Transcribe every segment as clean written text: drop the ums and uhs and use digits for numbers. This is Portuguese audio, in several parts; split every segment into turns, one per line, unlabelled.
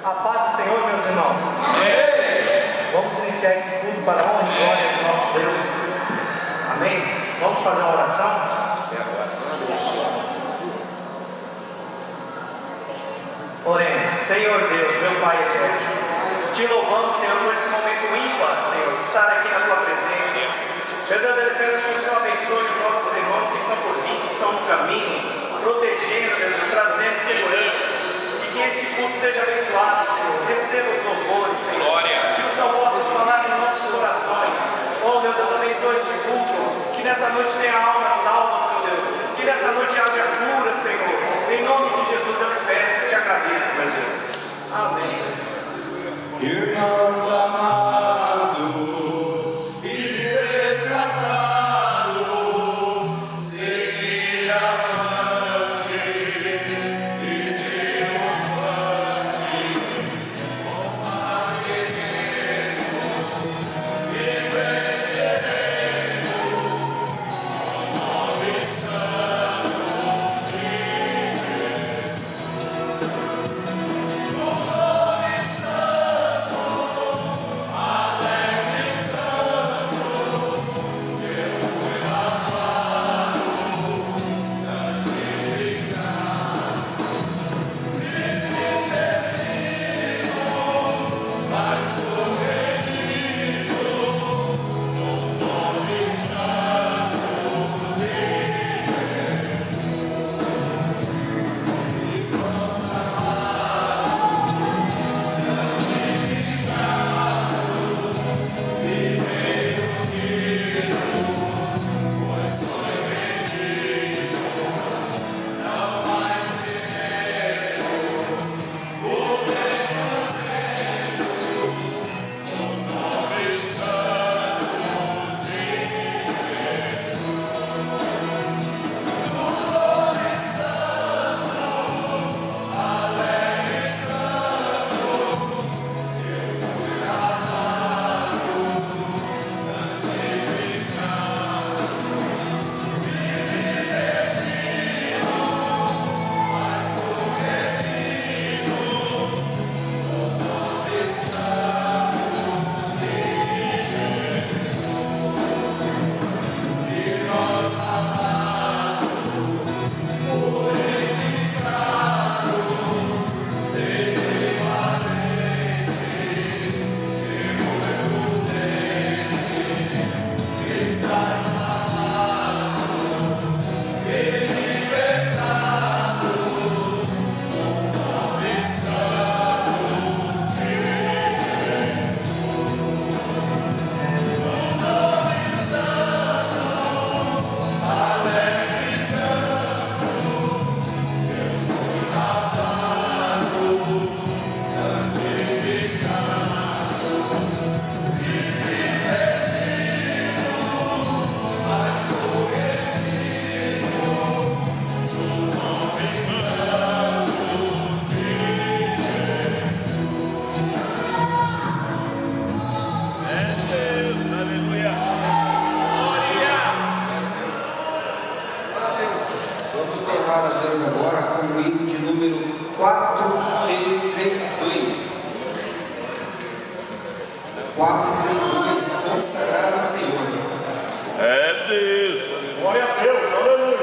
A paz do Senhor, meus irmãos. Amém. Vamos iniciar esse culto para a honra e glória do nosso Deus. Amém? Vamos fazer uma oração? Oremos. Senhor Deus, meu Pai eterno, te louvamos, Senhor, por esse momento ímpar, Senhor, de estar aqui na tua presença. Meu Deus, eu peço que o Senhor abençoe os nossos irmãos que estão por vir, que estão no caminho, protegendo, meu Deus, trazendo segurança. E que esse culto seja abençoado, Senhor. Receba os louvores, Senhor. Glória. Que o Senhor possa falar em nossos corações. Oh, meu Deus, abençoe este culto. Que nessa noite tenha alma salva, meu Deus. Que nessa noite haja cura, Senhor. Em nome de Jesus eu te peço e te agradeço, meu Deus. Amém.
Irmãos amados e resgatados, seguir avante e triunfante, combateremos e venceremos, o nome santo de Jesus. Vamos louvar a Deus agora com o hino de número 432. 432, consagrado ao Senhor.
É Deus.
Glória a Deus, aleluia.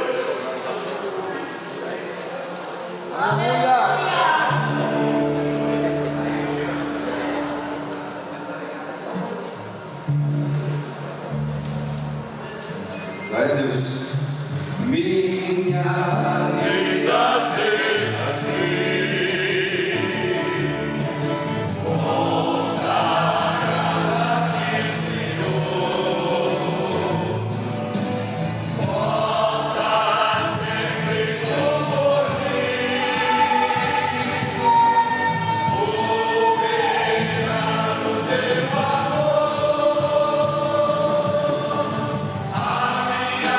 Glória a Deus. Minha vida seja assim, consagrada a ti, Senhor, possa sempre concorrer, operar o teu amor, a minha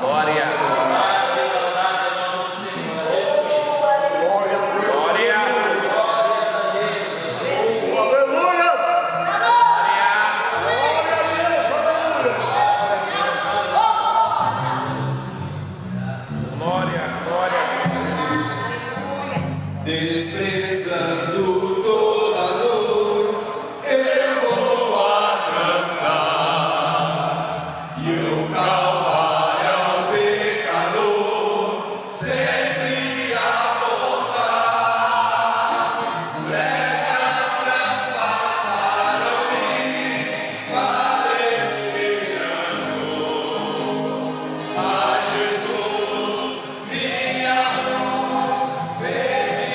Glória.
Desprezando toda dor, eu vou a cantar, e o Calvário ao pecador sempre apontar. Flechas transpassaram-me, padeceram. Mas Jesus, minha luz, fez-me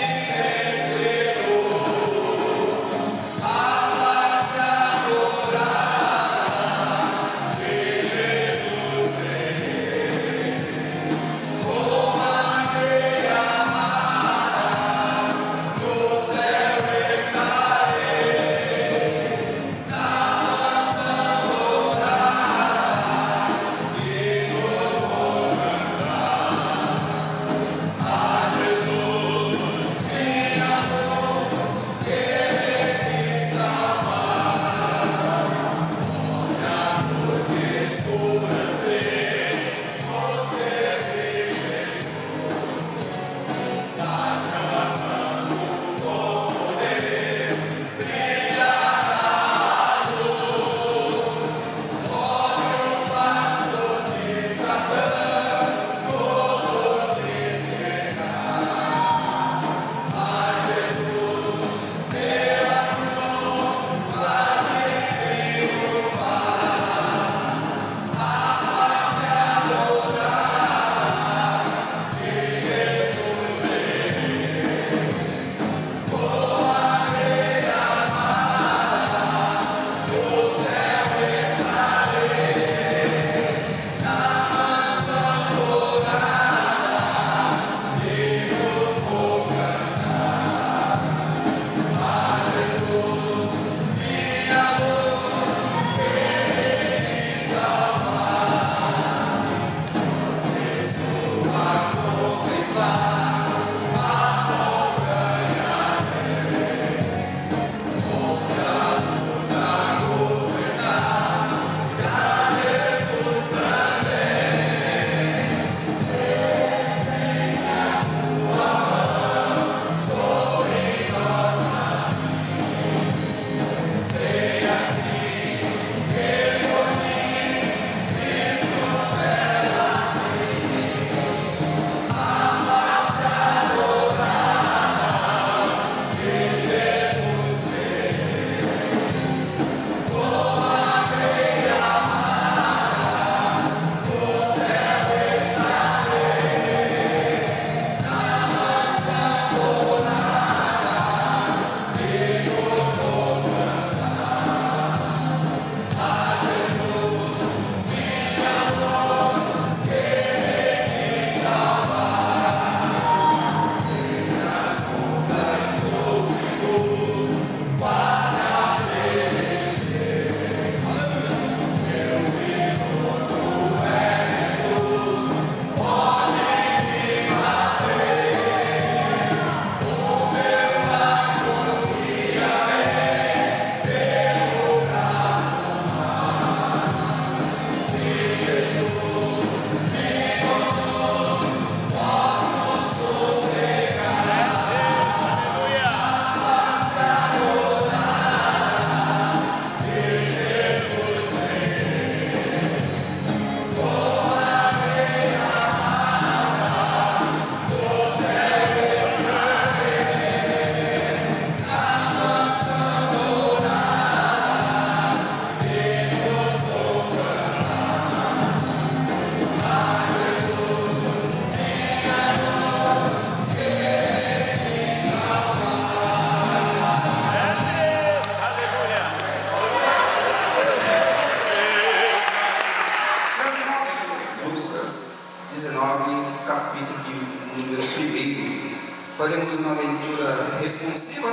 faremos uma leitura responsiva,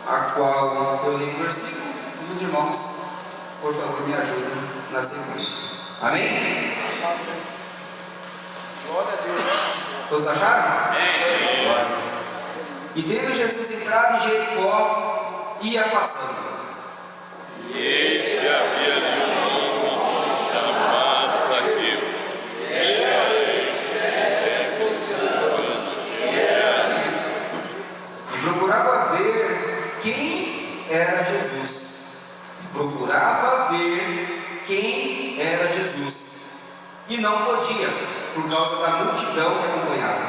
a qual eu leio o versículo e os irmãos, por favor, me ajudem na sequência. Amém? Todos acharam? Glórias. E tendo Jesus entrado em Jericó, ia passando.
E eis que havia ali um homem chamado Zaqueu.
E procurava ver quem era Jesus. E não podia, por causa da multidão que acompanhava,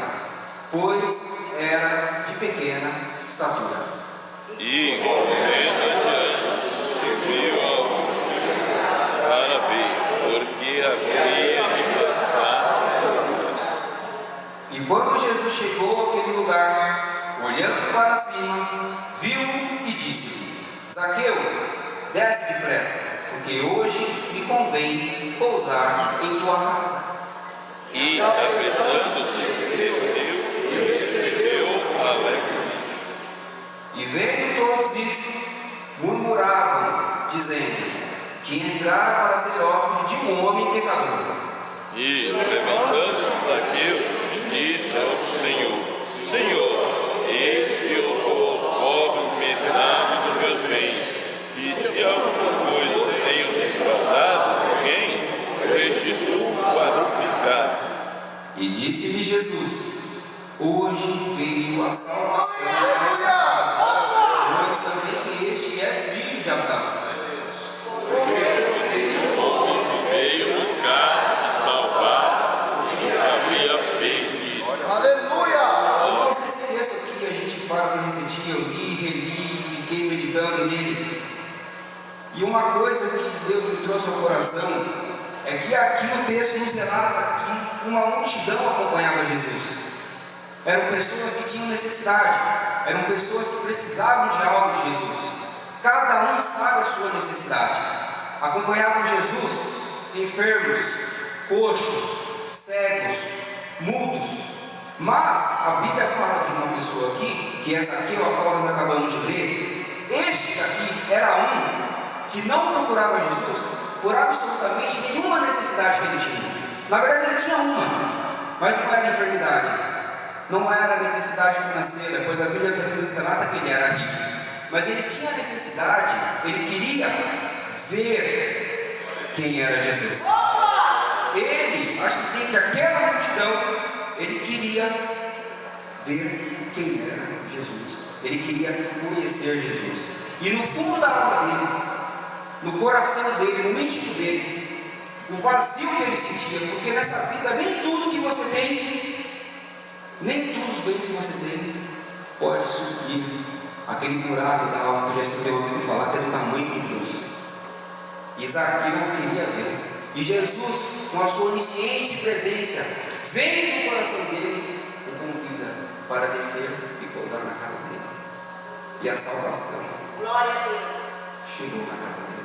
pois era de pequena estatura.
E correndo adiante, subiu ao para ver, porque havia de passar.
E quando Jesus chegou àquele lugar, olhando para cima, viu e disse-lhe: Zaqueu, desce depressa, porque hoje me convém pousar em tua casa.
E, apressando-se, desceu e recebeu alegremente.
E vendo todos isto, murmuravam, dizendo que entrara para ser hóspede de um homem pecador.
E, levantando-se Zaqueu, disse ao Senhor: Senhor, eis que eu dou aos pobres metade dos meus bens, e se alguma coisa tenho defraudado alguém, restituo quadruplicado.
E disse-lhe Jesus: Hoje veio a salvação nesta casa, pois também este é filho de Abraão.
Veio buscar e salvar o que havia perdido.
Irmãos, nesse texto aqui a gente para para refletir, eu li, reli, fiquei meditando nele. E uma coisa que Deus me trouxe ao coração é que aqui o texto nos relata que uma multidão acompanhava Jesus. Eram pessoas que tinham necessidade, eram pessoas que precisavam de algo de Jesus. Cada um sabe a sua necessidade. Acompanhavam Jesus enfermos, coxos, cegos, mudos. Mas a Bíblia fala de uma pessoa aqui, que é Zaqueu, a qual nós acabamos de ler. Este aqui era um que não procurava Jesus por absolutamente nenhuma necessidade que ele tinha. Na verdade ele tinha uma, mas não era enfermidade, não era necessidade financeira, pois a Bíblia também nos relata que ele era rico. Mas ele tinha necessidade, ele queria ver quem era Jesus. Ele, acho que dentre aquela multidão, ele queria ver quem era Jesus. Ele queria conhecer Jesus. E no fundo da alma dele, no coração dele, no íntimo dele, o vazio que ele sentia, porque nessa vida nem tudo que você tem, nem todos os bens que você tem, pode suprir aquele buraco da alma que eu já escutei um amigo falar, que é do tamanho de Deus. E Zaqueu queria ver. E Jesus, com a sua onisciência e presença, vem no coração dele, o convida para descer e pousar na casa dele. E a salvação chegou na casa dele.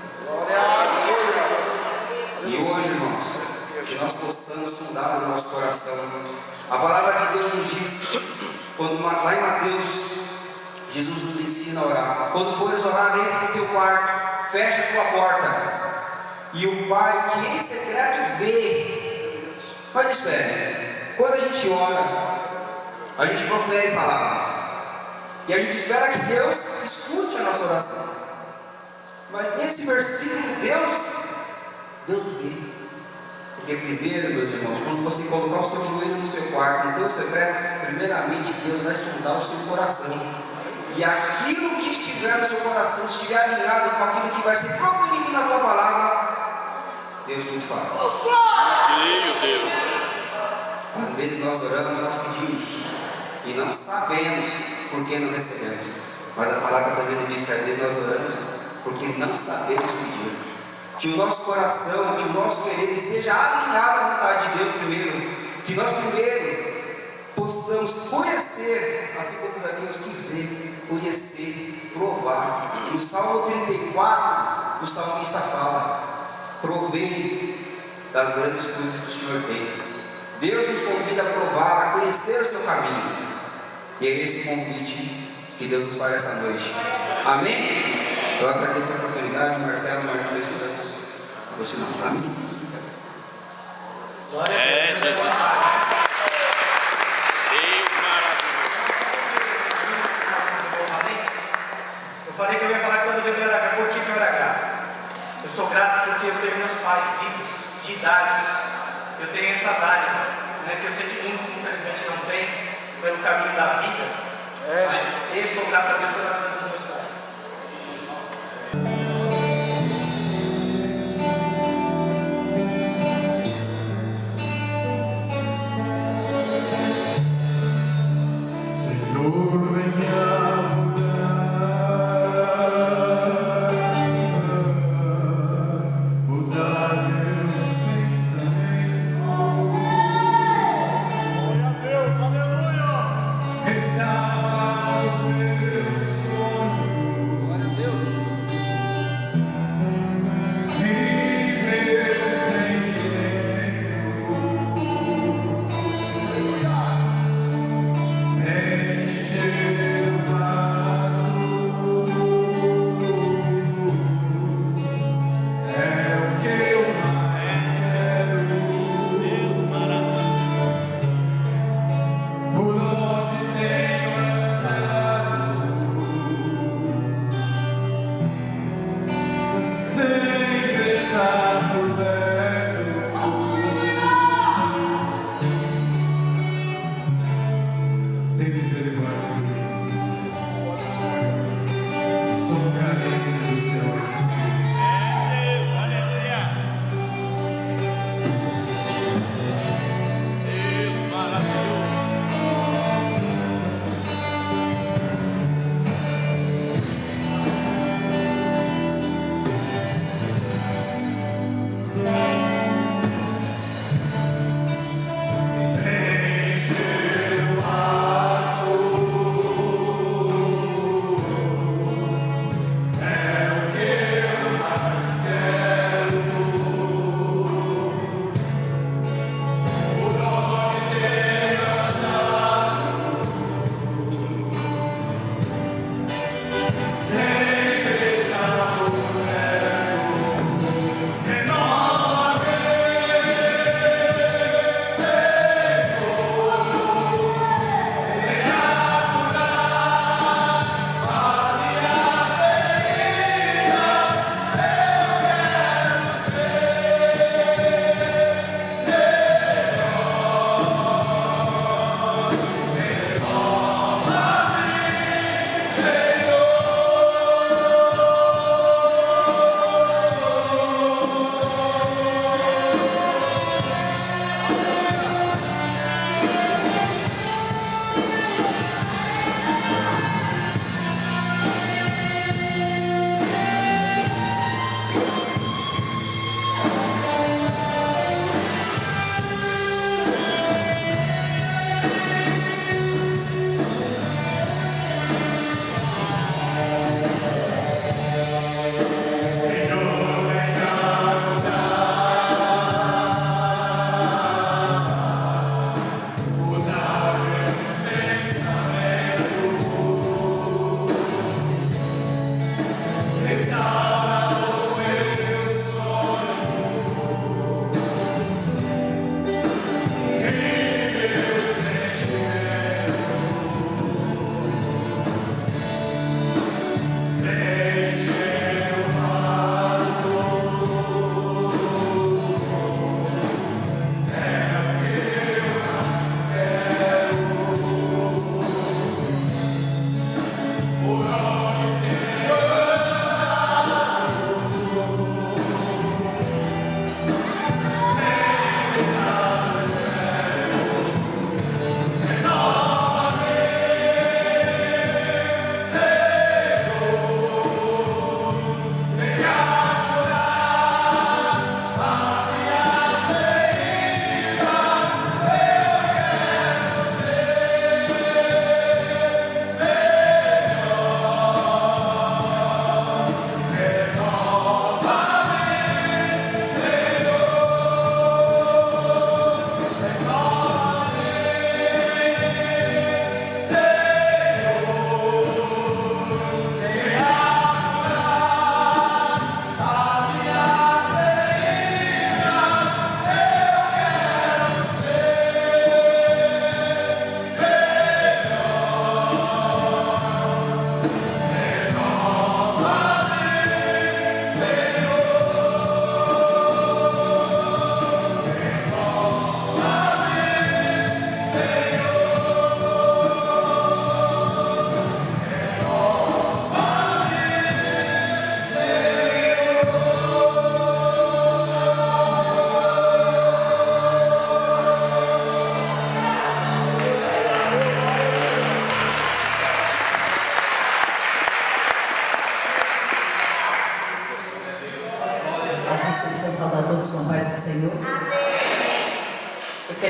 E hoje, irmãos, que nós possamos sondar o nosso coração. A palavra de Deus nos diz, quando lá em Mateus, Jesus nos ensina a orar: quando fores orar, entra no teu quarto, fecha a tua porta, e o Pai que em secreto vê. Mas espere, quando a gente ora, a gente profere palavras, e a gente espera que Deus escute a nossa oração. Mas nesse versículo, Deus vê. Porque primeiro, meus irmãos, quando você colocar o seu joelho no seu quarto, no teu secreto, primeiramente Deus vai sondar o seu coração. E aquilo que estiver no seu coração, se estiver alinhado com aquilo que vai ser proferido na tua palavra, Deus tudo fala.
Creio, Deus.
Às vezes nós oramos, nós pedimos, e não sabemos por que não recebemos. Mas a palavra também nos diz que às vezes nós oramos porque não sabemos pedir. Que o nosso coração, que o nosso querer esteja alinhado à vontade de Deus primeiro. Que nós primeiro possamos conhecer, assim como os aqueles que vê, conhecer, provar. No Salmo 34, o salmista fala: provei das grandes coisas que o Senhor tem. Deus nos convida a provar, a conhecer o seu caminho. E é esse o convite que Deus nos faz essa noite. Amém? Eu agradeço a oportunidade, Marcelo, Marquinhos, por essa devocional. Amém?
Glória a Deus.
Jesus.
idade, eu tenho essa dádiva, né, que eu sei que muitos infelizmente não têm, pelo caminho da vida, mas eu sou grato a Deus pela vida dos meus pais.
Senhor, venha mudar meus pensamentos, restaurar os meus sonhos.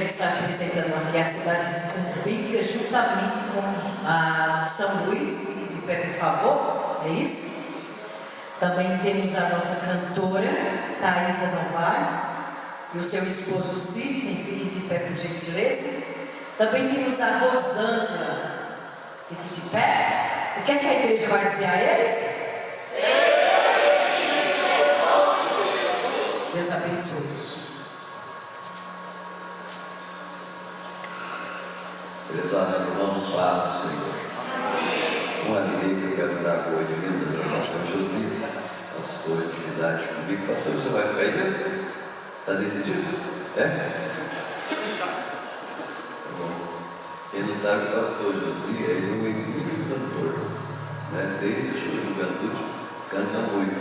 quero estar apresentando aqui a cidade de Cumbica, juntamente com a São Luís, de pé, por favor, é isso? Também temos a nossa cantora, Thaisa Novaes, e o seu esposo Sidney, fique de pé, por gentileza. Também temos a Rosângela, fique de pé. O que é que a igreja vai dizer a eles? Deus abençoe.
Prezados irmãos, paz do Senhor. Com alegria que eu quero dar boas-vindas ao pastor Josias, pastor de cidade comigo. Pastor, você vai ficar aí mesmo? Está decidido? É? Tá bom. Quem não sabe, o pastor Josias, ele é um exímio cantor, né? Desde a sua juventude, canta muito.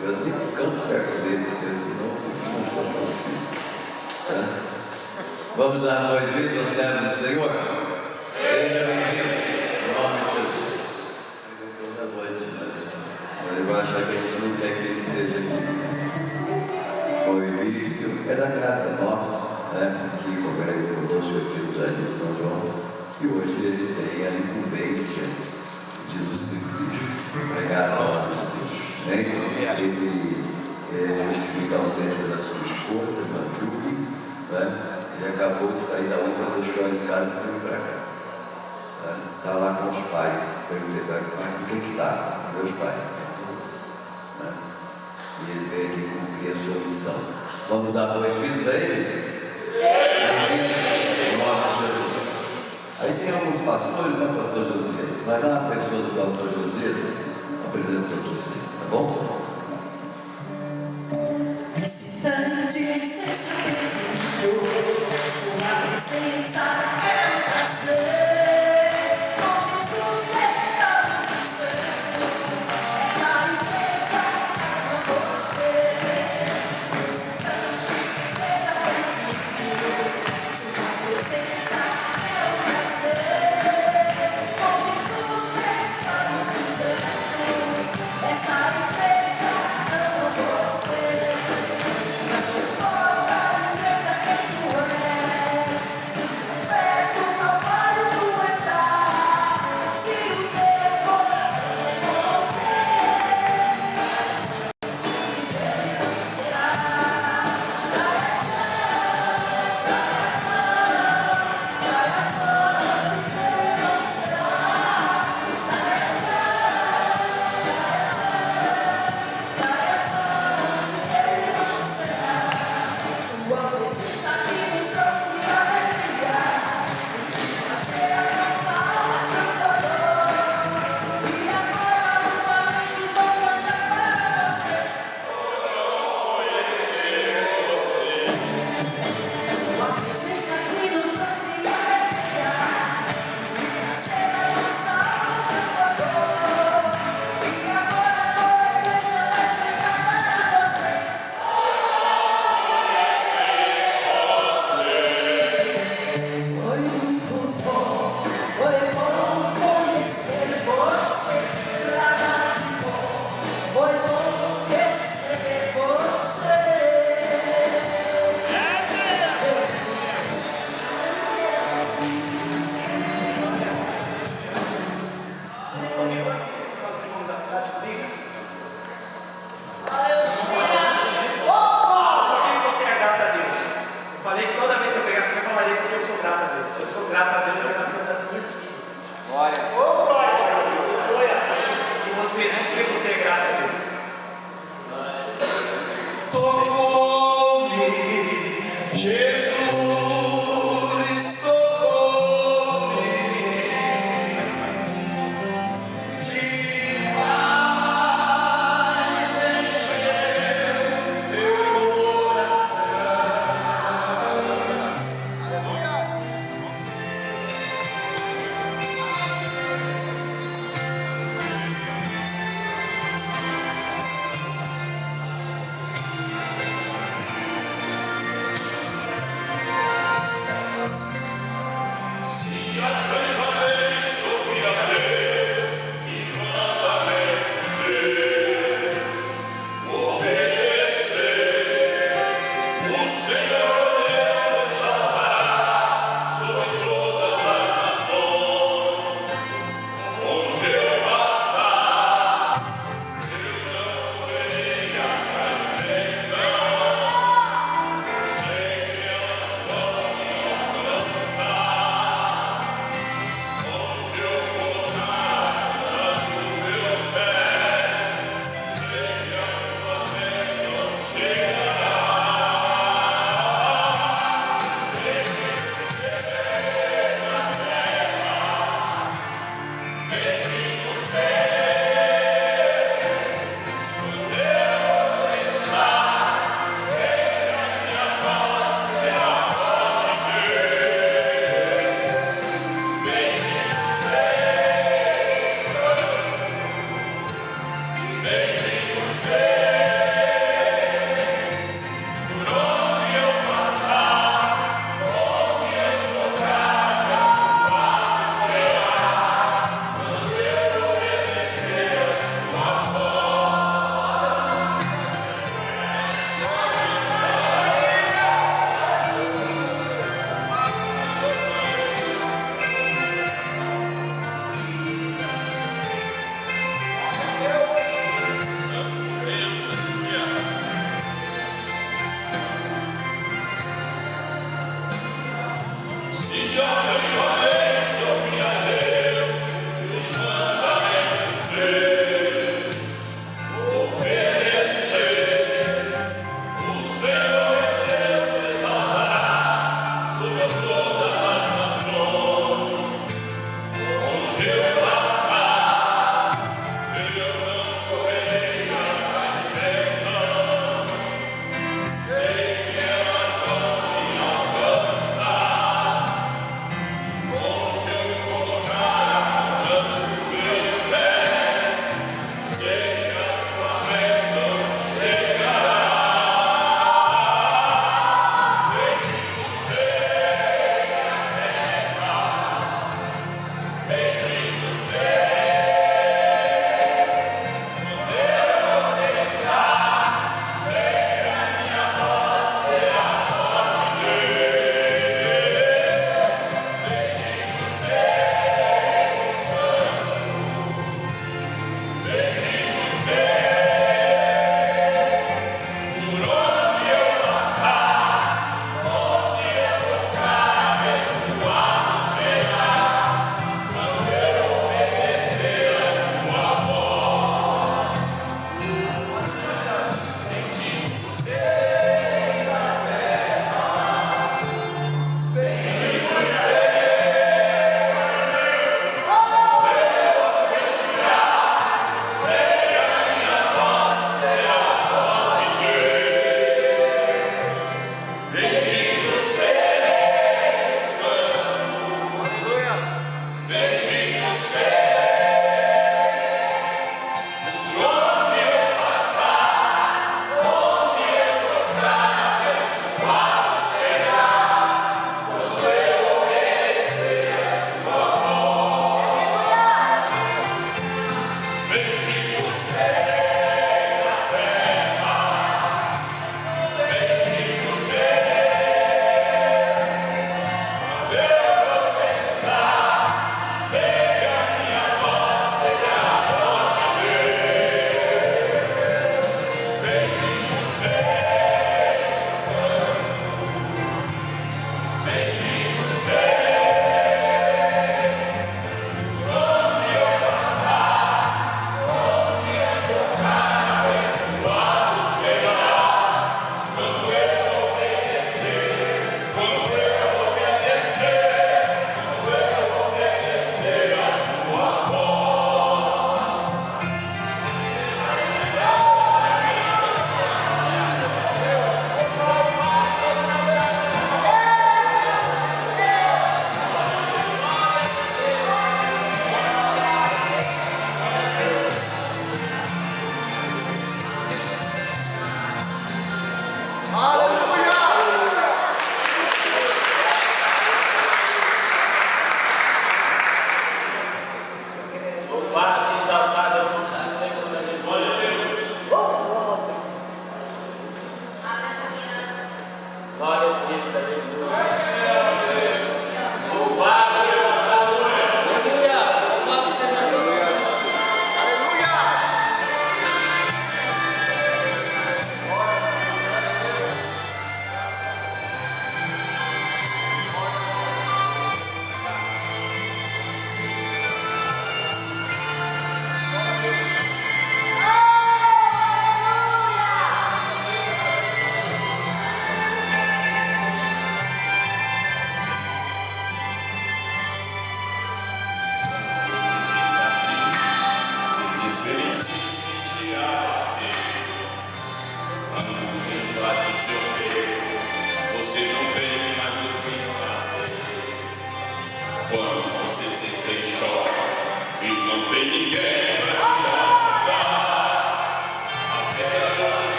Eu nem canto perto dele, porque senão fica uma situação difícil. Né? Vamos dar boas-vindas ao servo do Senhor? Seja bem-vindo, em nome de Jesus. Toda noite, mas ele vai achar que a gente não quer que ele esteja aqui. O início é da casa nossa, né? Aqui congrega conosco aqui no Jardim de São João. E hoje ele tem a incumbência de nos servir, pregar a palavra de Deus. Né? Ele justifica a ausência da sua esposa, irmã Julie, né? Ele acabou de sair da UPA, deixou ela em casa e veio para cá. Está lá com os pais. Perguntei para ele, pai, com quem que está? Está com meus pais. Né? E ele veio aqui cumprir a sua missão. Vamos dar boas-vindas a ele? Bem-vindos, em nome de Jesus. Aí tem alguns pastores, né, pastor Josias? Mas a pessoa do pastor Josias apresentou vocês, tá bom?
Visitante, seja bem-vindo, sua presença é um prazer. Com Jesus estamos dizendo, essa igreja ama você. Visitante, seja bem-vindo, sua presença é um prazer. Com Jesus estamos dizendo, essa igreja ama você.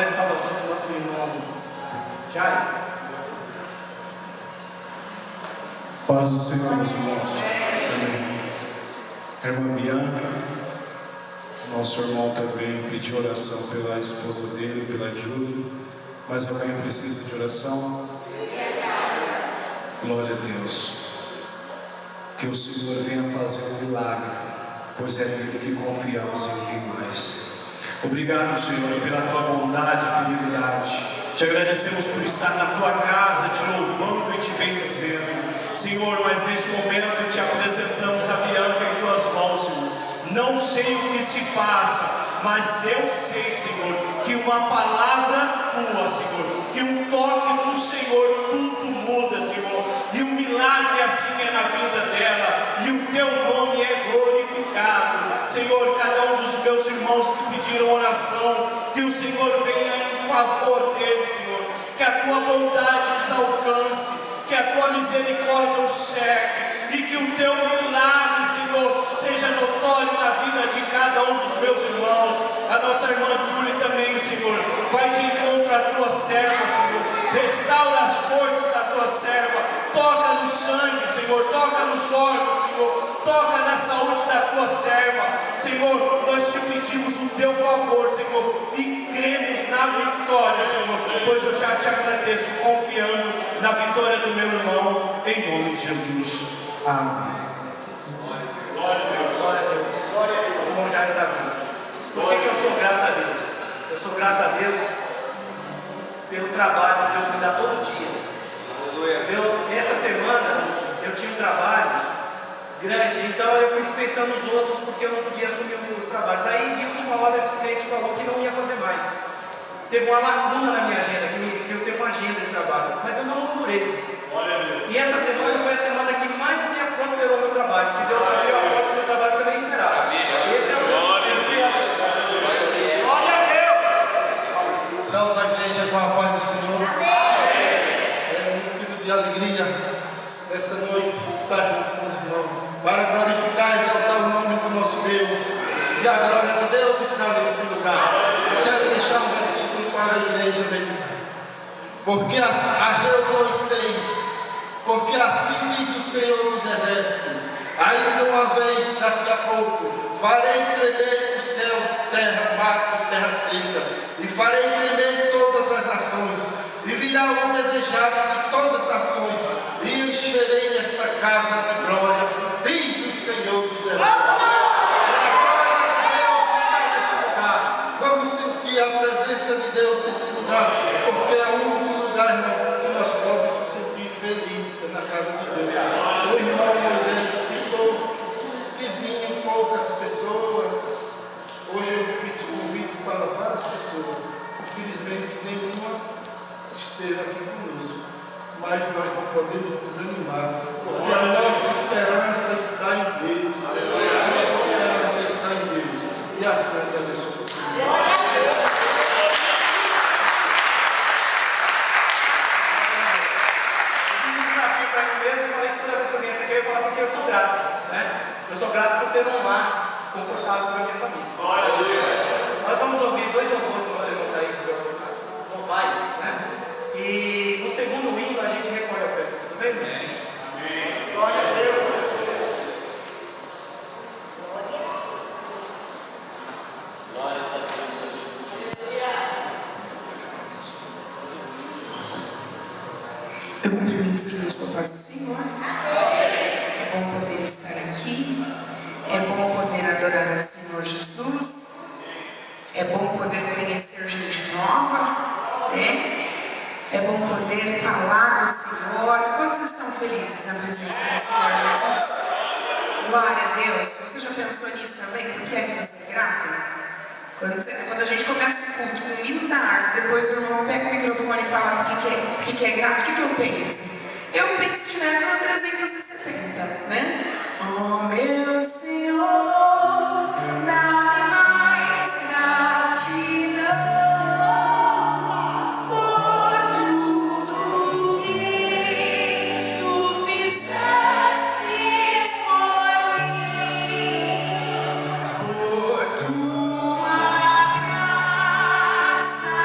breve saudação do nosso irmão Jair.
Paz do Senhor, meus irmãos. Amém. Irmã Bianca, nosso irmão também pediu oração pela esposa dele, pela Júlia. Mas alguém precisa de oração? Glória a Deus. Que o Senhor venha fazer um milagre, pois é nele que confiamos em ninguém mais. Obrigado, Senhor, pela tua bondade e fidelidade. Te agradecemos por estar na tua casa, te louvando e te bendizendo. Senhor, mas neste momento te apresentamos a Bianca em tuas mãos, Senhor. Não sei o que se passa, mas eu sei, Senhor, que uma palavra tua, Senhor, que um toque do Senhor, tudo muda, Senhor. E um milagre assim é na vida dela, e o teu nome é glorificado. Senhor, cada um dos meus irmãos que pediram oração, que o Senhor venha em favor deles, Senhor. Que a tua bondade os alcance, que a tua misericórdia os cerque, e que o teu milagre, Senhor, seja notório na vida de cada um dos meus irmãos. A nossa irmã Júlia também, Senhor, vai de encontro à tua serva, Senhor. Restaura as forças da tua serva. Toca no sangue, Senhor. Toca nos órgãos, Senhor. Toca na saúde da tua serva. Senhor, nós te pedimos o teu favor, Senhor, e cremos na vitória, Senhor, pois eu já te agradeço, confiando na vitória do meu irmão, em nome de Jesus. Amém.
Glória a Deus, glória a Deus, glória a Deus, irmão Jair Davi. Por que eu sou grato a Deus? Eu sou grato a Deus pelo trabalho que Deus me dá todo dia. Deus, essa semana eu tinha um trabalho grande, então eu fui dispensando os outros porque eu não podia assumir os trabalhos. Aí de última hora esse cliente falou que não ia fazer mais. Teve uma lacuna na minha agenda, que eu tenho uma agenda de trabalho, mas eu não murmurei. E essa semana foi a semana que mais me prosperou o meu trabalho, que Deus abriu a porta do meu trabalho que eu nem esperava. Esse é o meu glória a Deus!
Salve a igreja com a paz do Senhor. É um motivo de alegria essa noite estar junto com os irmãos, para glorificar e exaltar o nome do nosso Deus. E a glória de Deus está nesse lugar. Eu quero deixar um versículo para a igreja meditar. Porque Ageu 2,6. Porque assim diz o Senhor dos Exércitos: ainda uma vez, daqui a pouco, farei tremer os céus, terra, mar e terra seca, e farei tremer todas as nações, e virá o desejado de todas as nações, e encherei esta casa de glória, diz o Senhor dos Exércitos. A glória de Deus está nesse lugar. Vamos sentir a presença de Deus nesse lugar, porque é o único lugar, irmão, que nós podemos se sentir felizes na casa de Deus. O irmão Moisés citou que vinham poucas pessoas. Hoje eu fiz convite para várias pessoas. Infelizmente nenhuma esteve aqui conosco. Mas nós não podemos desanimar, porque a nossa esperança está em Deus. A nossa esperança está em Deus. E assim eu agradeço.
Eu sou grato por ter um lar confortável para a minha família. Glória a Deus. Nós vamos ouvir dois louvores que você não Thaís, louvais, né? E no segundo hino a gente recolhe a oferta, tudo bem? Amém. Glória a Deus.
Eu cumprimento os irmãos com a paz do Senhor. É bom poder estar aqui. É bom poder adorar ao Senhor Jesus. É bom poder conhecer gente nova, né? É bom poder falar do Senhor. Quantos estão felizes na presença do Senhor Jesus? Glória a Deus. Você já pensou nisso também? Por que é que você é grato? Quando a gente começa o culto com o hino da harpa, depois o irmão pega o microfone e fala o que é grato, o que eu penso? Eu penso direto no 370, né? Oh meu Senhor, dá-me mais gratidão por tudo que tu fizeste por mim, por tua graça.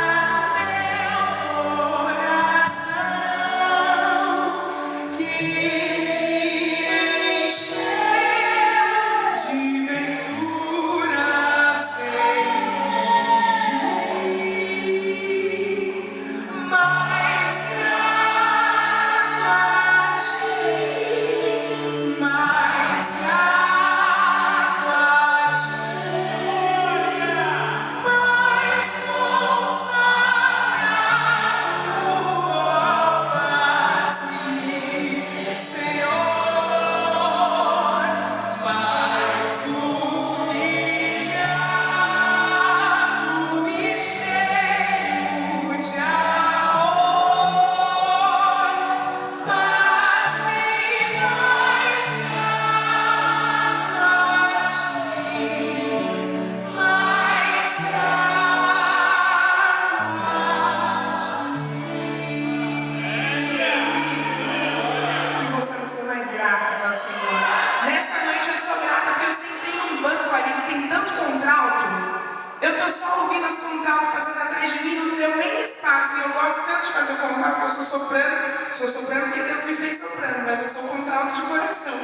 soprano. Sou soprano porque Deus me fez soprano, mas eu sou contralto de coração.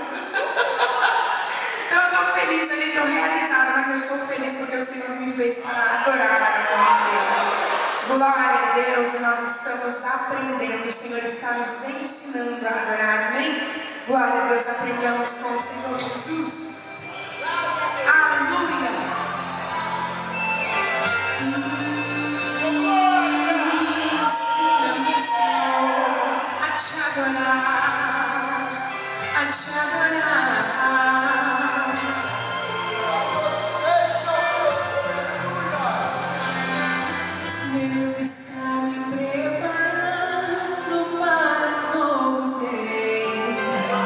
Então eu estou feliz ali, estou realizada, mas eu sou feliz porque o Senhor me fez para adorar o nome dele. Glória a Deus, e nós estamos aprendendo, o Senhor está nos ensinando a adorar, amém? Glória a Deus, aprendamos com o Senhor Jesus. Aleluia! Ensina-me, Senhor, a te adorar, a te adorar. Deus está me preparando para um novo tempo.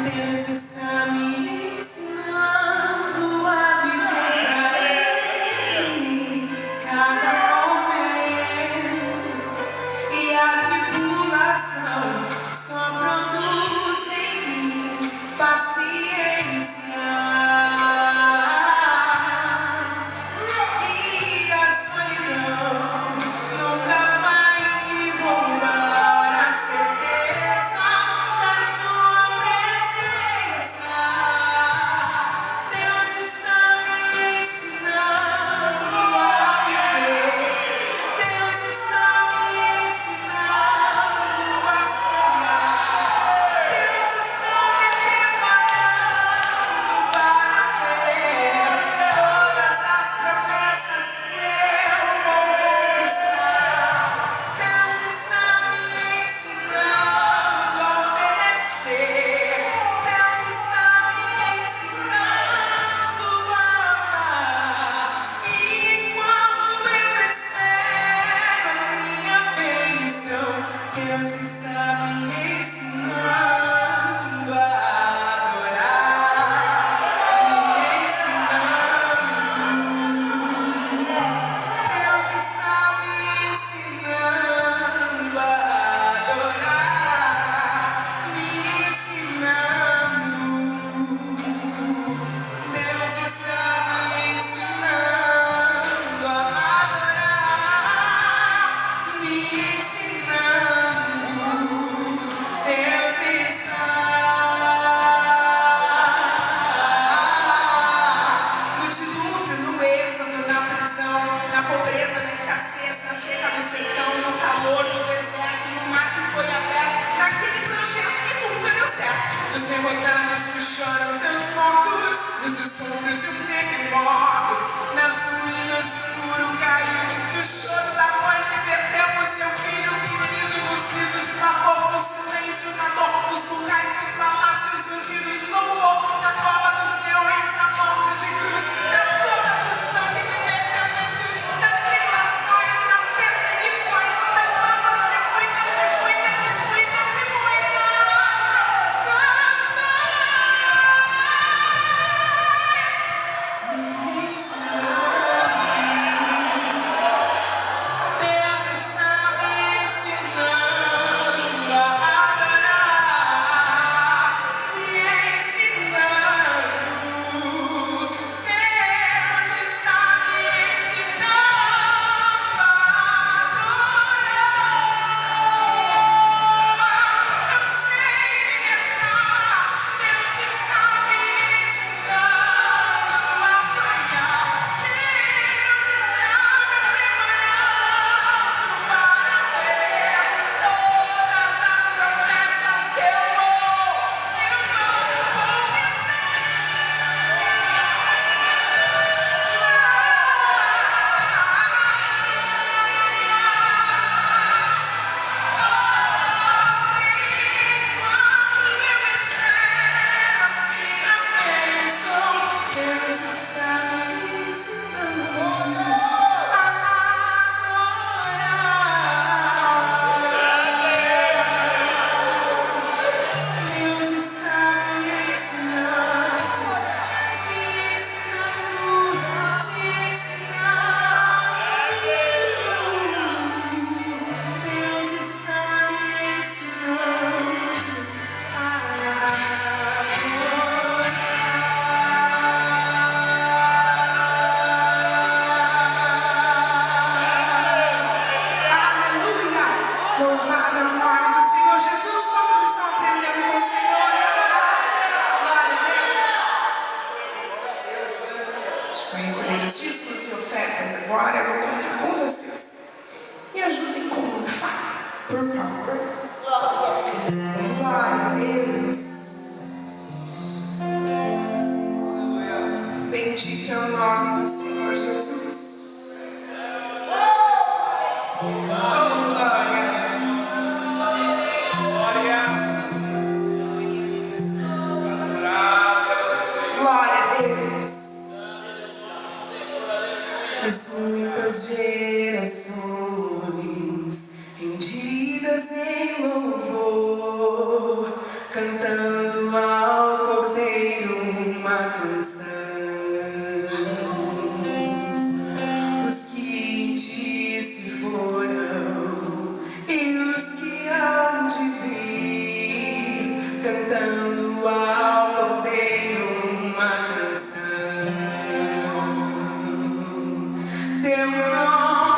Deus está me ensinando a viver para Ele cada momento. E a tribulação só produz em mim paciência. Deus está me ensinando a adorar, me ensinando. Deus está me ensinando a adorar, me ensinando. Deus está me ensinando a adorar, me ensinando. Deus está no dilúvio, no êxodo, na prisão, na pobreza, na escassez, na seca do sertão, no calor, no deserto, no mar que foi aberto, naquele projeto que nunca deu certo, nos derrotados que choram seus mortos, nos escombros de um terremoto, nas ruínas de um muro caído, no choro da mãe que perdeu o seu filho querido, nos gritos de pavor, no silêncio da dor, nos vulcães, nos palácios, nos rios de louvor, na cova dos leões, na morte de cruz, nas gotas de sangue que perdeu Jesus, nas tribulações e nas perseguições, nas bandas de muitas e muitas e muitas e muitas. Me glorificando o nome do Senhor Jesus. Quantos estão aprendendo com o Senhor agora? Glória a Deus. Deixa eu recolher os dízimos e ofertas agora. Eu vou contar com vocês. Me ajudem com um fá, por favor. Glória a Deus. Bendito é o nome do Senhor Jesus. Oh, glória. Glória a Deus. As muitas gerações rendidas em louvor, cantando ao Cordeiro uma canção. Os que te se foram e os que hão de vir, cantando ao Cordeiro uma canção. Teu nome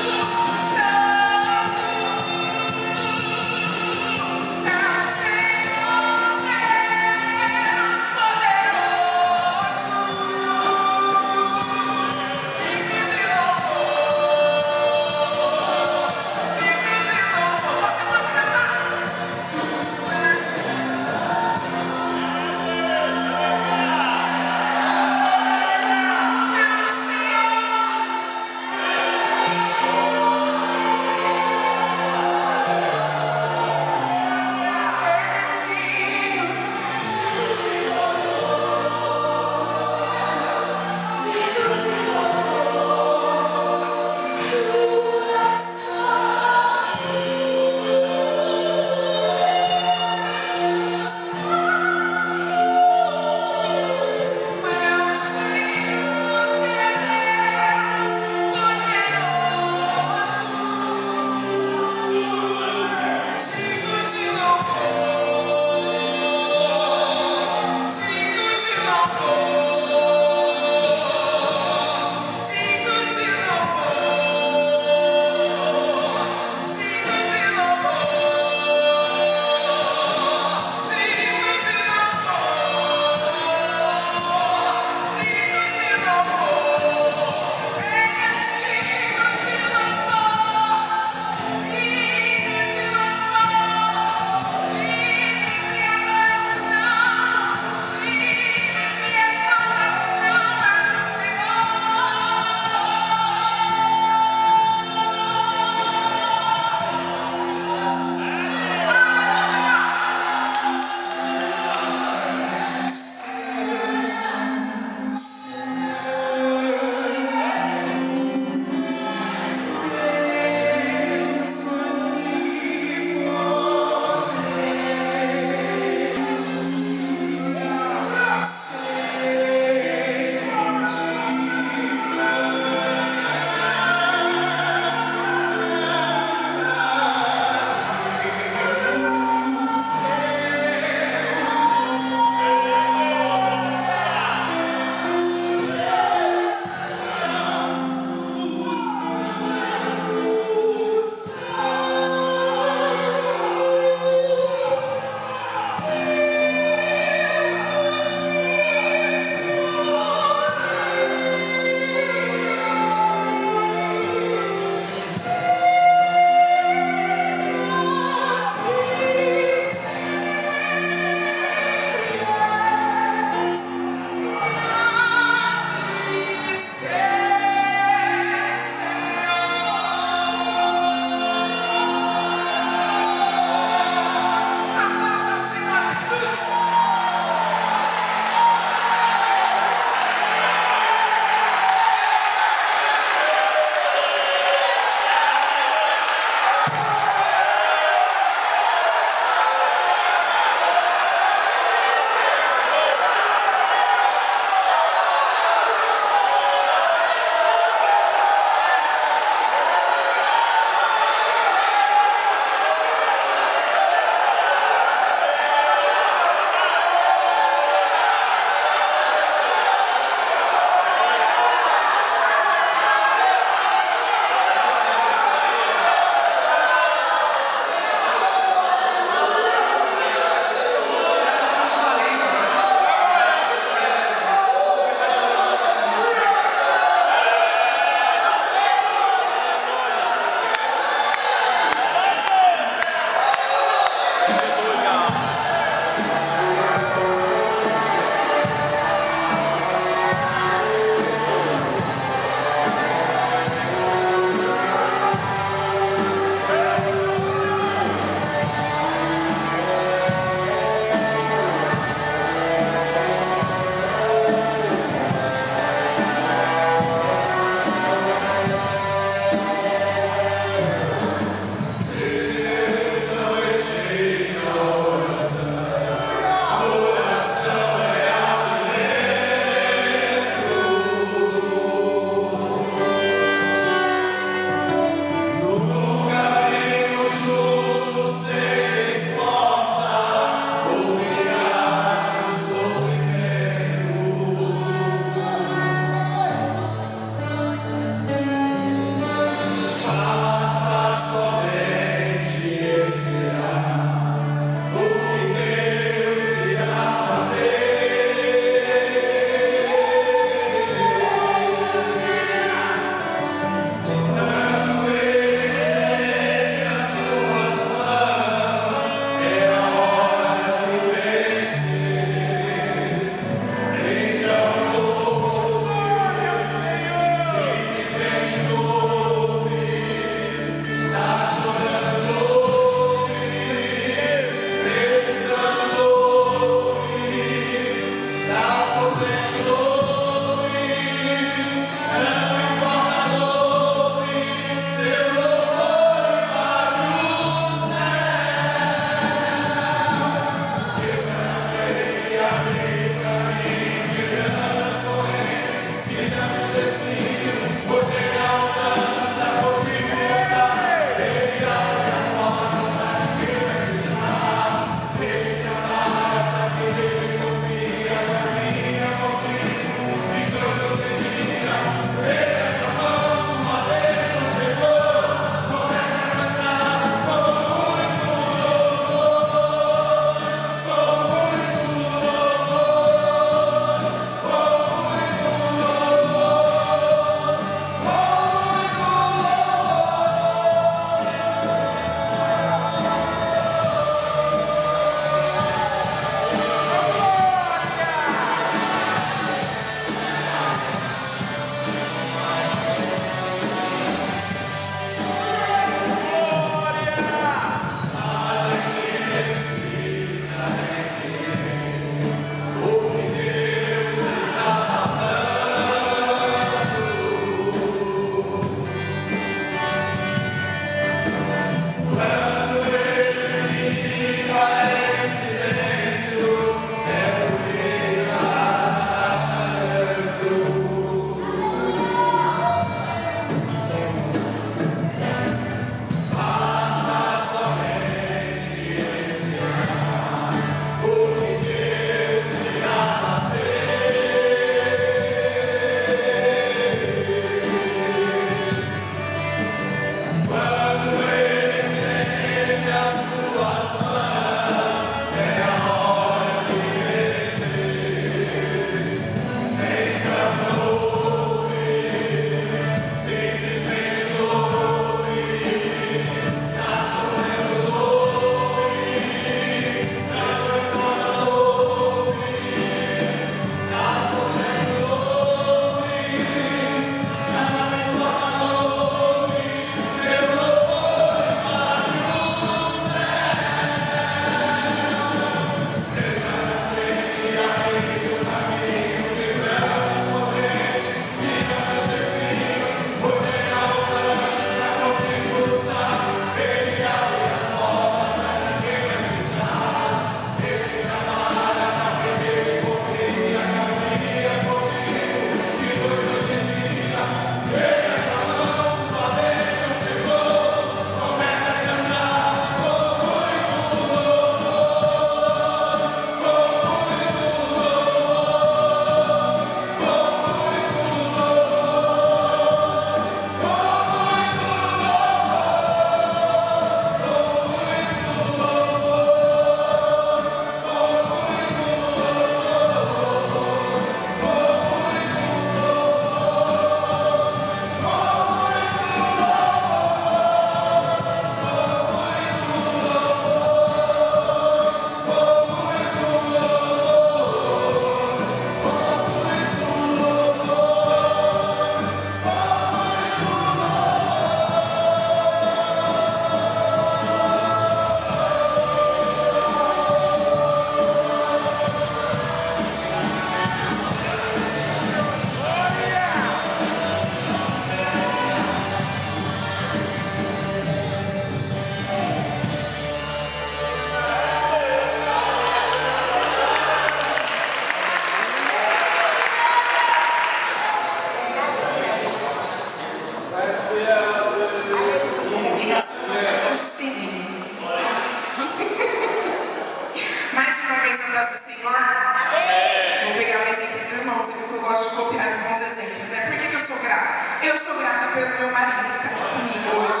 marido que está aqui comigo hoje.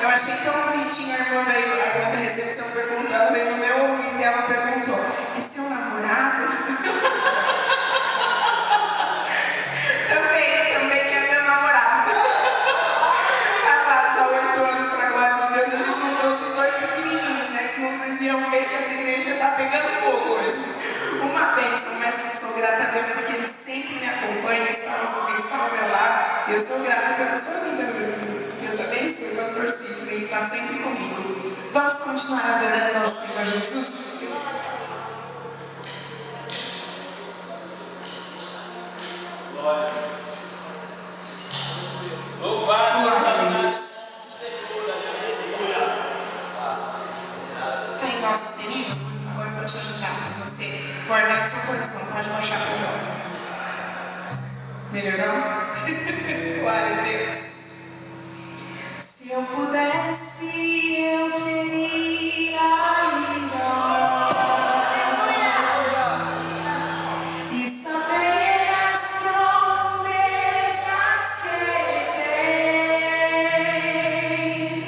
Eu achei tão bonitinho, a irmã da recepção perguntando, veio no meu ouvido e ela perguntou: é seu namorado? também que é meu namorado. Casados há 8 anos, para a glória de Deus, a gente não trouxe os dois pequenininhos, né? Senão vocês iam ver que as igrejas estão pegando fogo hoje. Uma bênção, mas eu sou grata a Deus porque Ele sempre me acompanha, está ao meu lado. E eu sou grata pela sua vida, meu. Deus abençoe o pastor Sidney, está sempre comigo. Vamos continuar adorando ao Senhor Jesus? Glória a Deus. Está em nosso sustenido? Agora eu vou te ajudar para você guardar no seu coração. Pode baixar para não. Melhorou? Glória a Deus. Se eu pudesse, eu queria ir e saber as profundezas que Ele tem.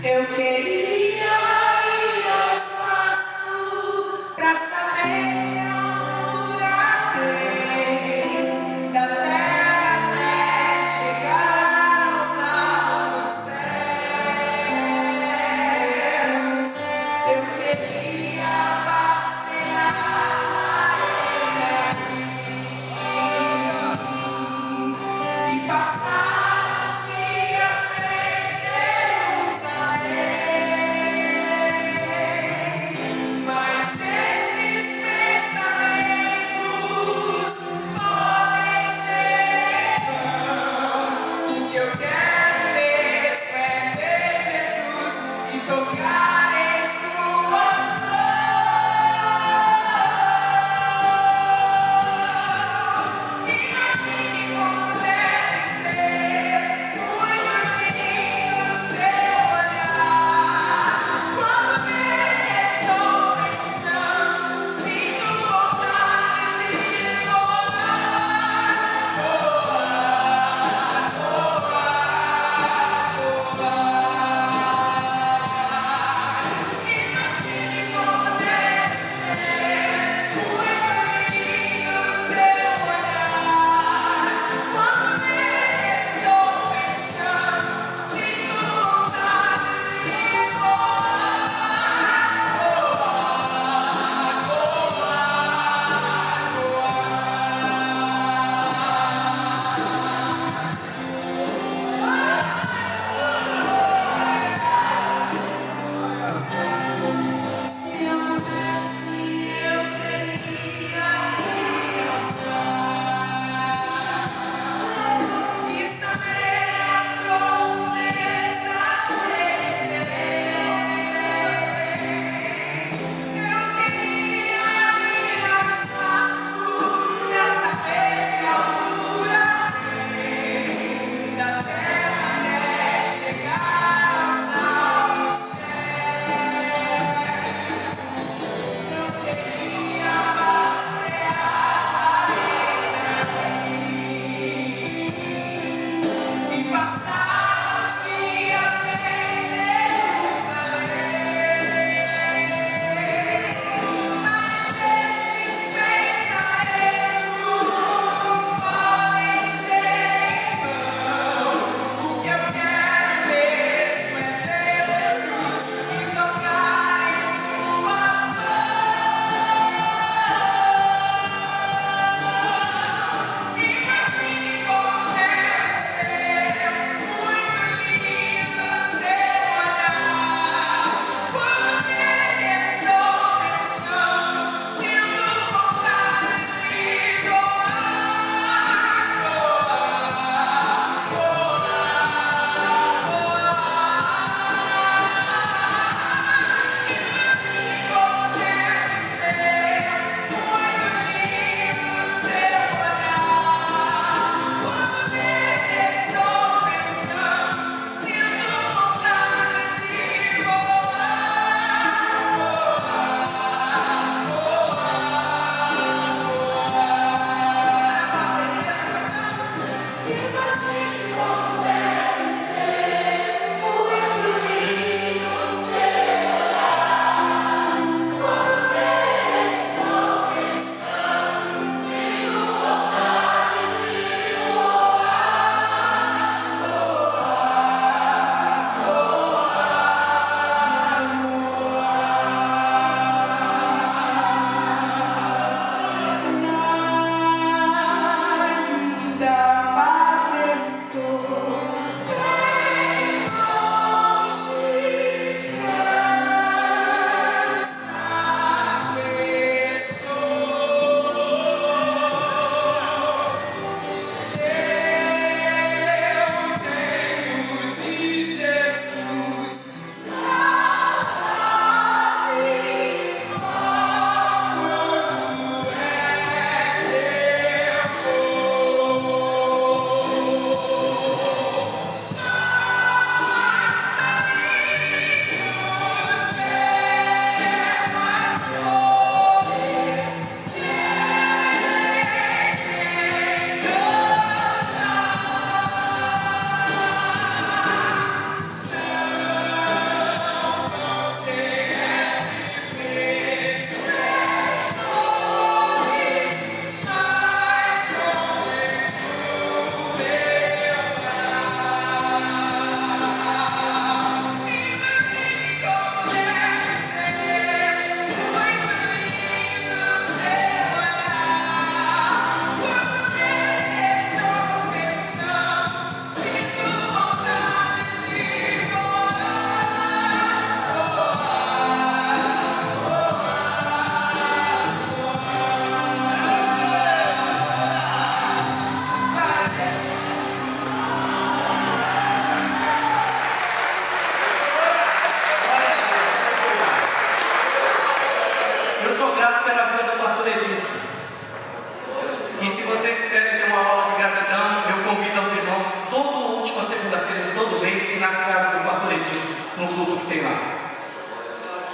Eu queria ir ao espaço para saber que altura tem da terra até chegar aos altos céus.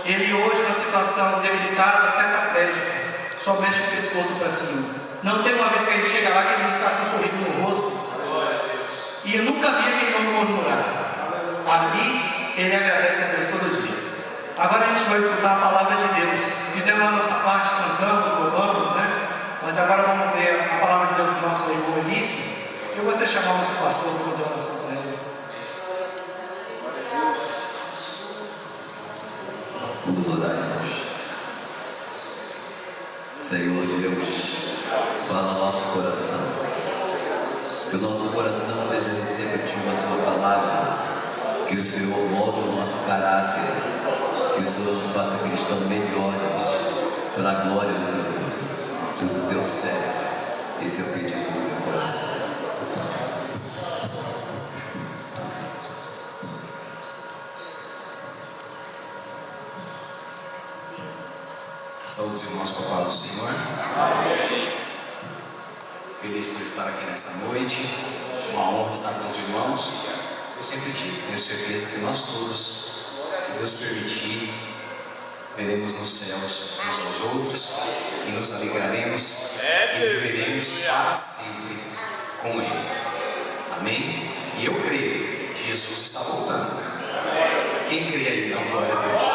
Ele hoje, na situação debilitada, tetraplégico, só mexe o pescoço para cima. Não tem uma vez que a gente chega lá que ele não está com um sorriso no rosto. E eu nunca vi aquele homem murmurar. Ali, ele agradece a Deus todo dia. Agora a gente vai escutar a palavra de Deus. Fizemos a nossa parte, cantamos, louvamos, né? Mas agora vamos ver a palavra de Deus do nosso irmão Elício. Eu vou chamar o nosso pastor para fazer oração para ele.
Vamos orar, irmãos. Senhor Deus, fala nosso coração. Que o nosso coração seja receptivo à tua palavra. Que o Senhor molde o nosso caráter. Que o Senhor nos faça cristãos melhores. Para a glória do teu nome, do teu servo. Esse é o pedido do meu coração.
Saúde os irmãos com a paz do Senhor. Amém. Feliz por estar aqui nessa noite. Uma honra estar com os irmãos. Eu sempre digo, tenho certeza que nós todos, se Deus permitir, veremos nos céus uns aos outros e nos alegraremos e viveremos para sempre com Ele. Amém? E eu creio que Jesus está voltando. Quem crê aí, dá glória a Deus.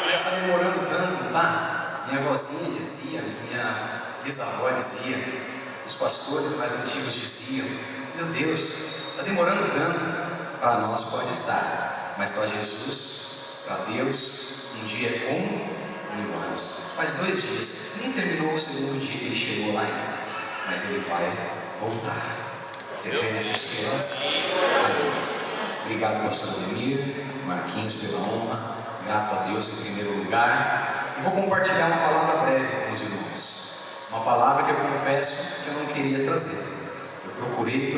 Mas está demorando tanto, não tá? Minha vozinha dizia, minha bisavó dizia, os pastores mais antigos diziam: meu Deus, está demorando tanto. Para nós pode estar, mas para Jesus, para Deus, um dia é como 1000 anos. Faz 2 dias, nem terminou o segundo dia que ele chegou lá ainda, mas ele vai voltar. Você crê nessa esperança? Amém. Obrigado, pastor Ademir, Marquinhos, pela honra. Grato a Deus em primeiro lugar. E vou compartilhar uma palavra breve com os irmãos. Uma palavra que eu confesso que eu não queria trazer. Eu procurei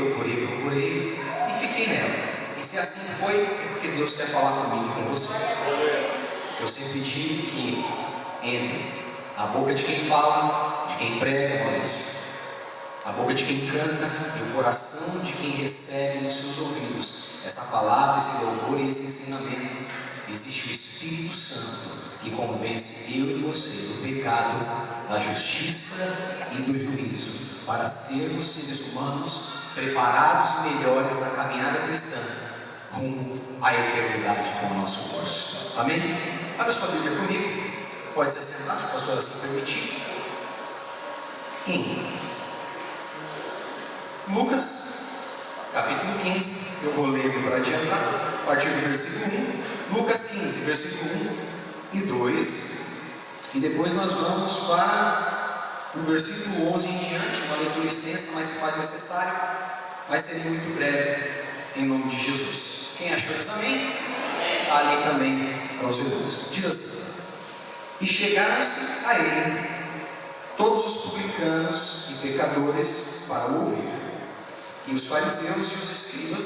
e fiquei nela. E se assim foi, é porque Deus quer falar comigo e com você. Eu sempre digo que entre a boca de quem fala, de quem prega, Maurício, a boca de quem canta e o coração de quem recebe nos seus ouvidos essa palavra, esse louvor e esse ensinamento, existe o Espírito Santo que convence eu e você do pecado, da justiça e do juízo, para sermos seres humanos preparados e melhores na caminhada cristã rumo à eternidade com o nosso Deus. Amém? Abra sua Bíblia comigo. Pode se sentar, se o pastor assim permitir. Em Lucas capítulo 15, eu vou ler para adiantar, a partir do versículo 1, Lucas 15, versículo 1 e 2, e depois nós vamos para o versículo 11 em diante, uma leitura extensa, mas se faz necessário, mas seria muito breve, em nome de Jesus. Quem achou diz amém? Está ali também para os irmãos. Diz assim: e chegaram-se a ele todos os publicanos e pecadores para o ouvir. E os fariseus e os escribas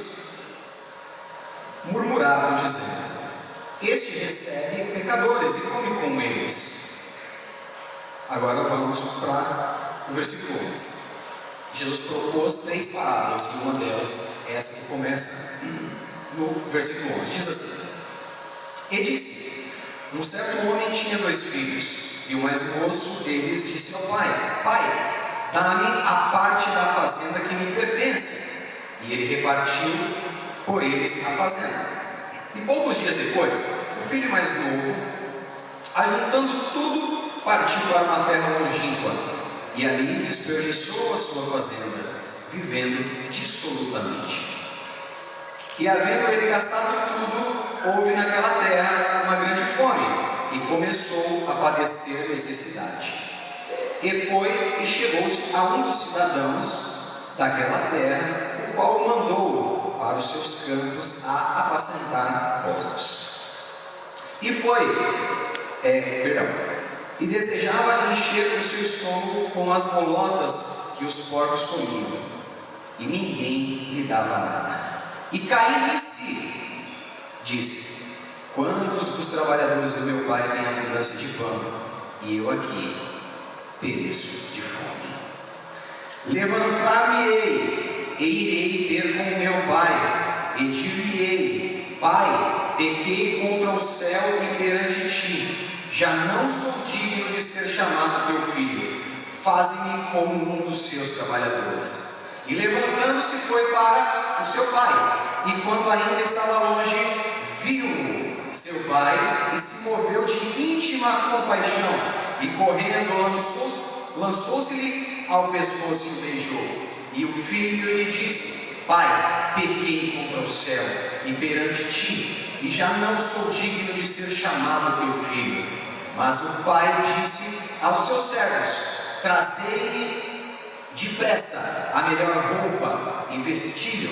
murmuravam, dizendo: este recebe pecadores e come com eles. Agora vamos para o versículo 11. Jesus propôs 3 parábolas, e uma delas é essa que começa no versículo 11. Diz assim: e disse: um certo homem tinha 2 filhos, e o mais moço deles disse ao pai: pai, dá-me a parte da fazenda que me pertence. E ele repartiu por eles a fazenda. E poucos dias depois, o filho mais novo, ajuntando tudo, partiu para uma terra longínqua, e ali desperdiçou a sua fazenda, vivendo dissolutamente. E havendo ele gastado tudo, houve naquela terra uma grande fome, e começou a padecer necessidade. E foi e chegou-se a um dos cidadãos daquela terra, o qual o mandou para os seus campos a apacentar porcos. E e desejava encher o seu estômago com as bolotas que os porcos comiam, e ninguém lhe dava nada. E caindo em si, disse: quantos dos trabalhadores do meu pai têm abundância de pão, e eu aqui pereço de fome. Levantar-me-ei e irei ter com meu pai, e dir-lhe-ei: pai, pequei contra o céu céu e perante ti, já não sou digno de ser chamado teu filho, faze-me como um dos seus trabalhadores. E levantando-se foi para o seu pai, e quando ainda estava longe, viu-o seu pai, e se moveu de íntima compaixão, e correndo lançou-se-lhe ao pescoço e o beijou. E o filho lhe disse: Pai, pequei contra o céu e perante ti, e já não sou digno de ser chamado teu filho. Mas o pai disse aos seus servos: Trazei-me depressa a melhor roupa e vestilho,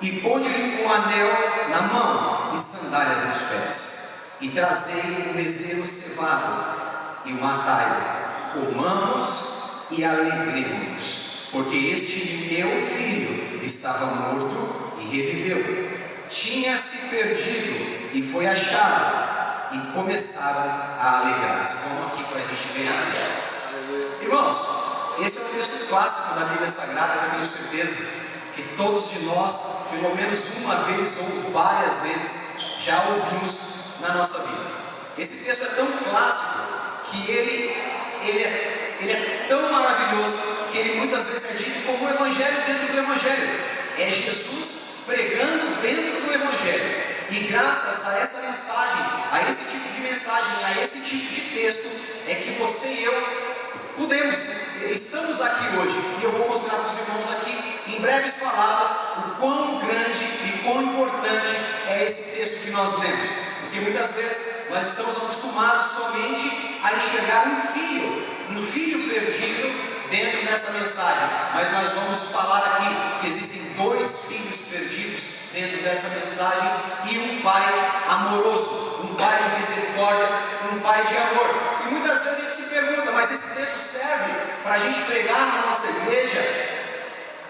e ponde-lhe um anel na mão e sandálias nos pés, e trazei um bezerro cevado e o matai, comamos e alegremos, porque este meu filho estava morto e reviveu, tinha-se perdido e foi achado, e começaram a alegrar-se. Vamos aqui para a gente ganhar. Irmãos, esse é um texto clássico da Bíblia Sagrada que eu tenho certeza que todos de nós, pelo menos uma vez ou várias vezes, já ouvimos na nossa vida. Esse texto é tão clássico que ele é tão maravilhoso que ele muitas vezes é dito como o Evangelho dentro do Evangelho. É Jesus pregando dentro do Evangelho. E graças a essa mensagem, a esse tipo de mensagem, a esse tipo de texto, é que você e eu estamos aqui hoje, e eu vou mostrar para os irmãos aqui, em breves palavras, o quão grande e quão importante é esse texto que nós lemos. Porque muitas vezes nós estamos acostumados somente a enxergar um filho perdido dentro dessa mensagem. Mas nós vamos falar aqui que existem 2 filhos perdidos dentro dessa mensagem e um pai amoroso, um pai de misericórdia, um pai de amor. E muitas vezes a gente se pergunta, mas esse texto serve para a gente pregar na nossa igreja?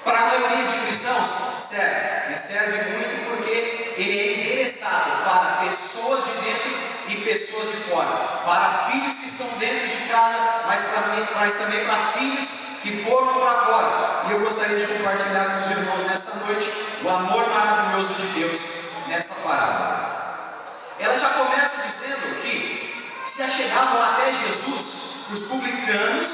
Para a maioria de cristãos, serve. E serve muito porque ele é endereçado para pessoas de dentro e pessoas de fora. Para filhos que estão dentro de casa, mas também para filhos que foram para fora. E eu gostaria de compartilhar com os irmãos nessa noite o amor maravilhoso de Deus nessa parábola. Ela já começa dizendo que se achegavam até Jesus os publicanos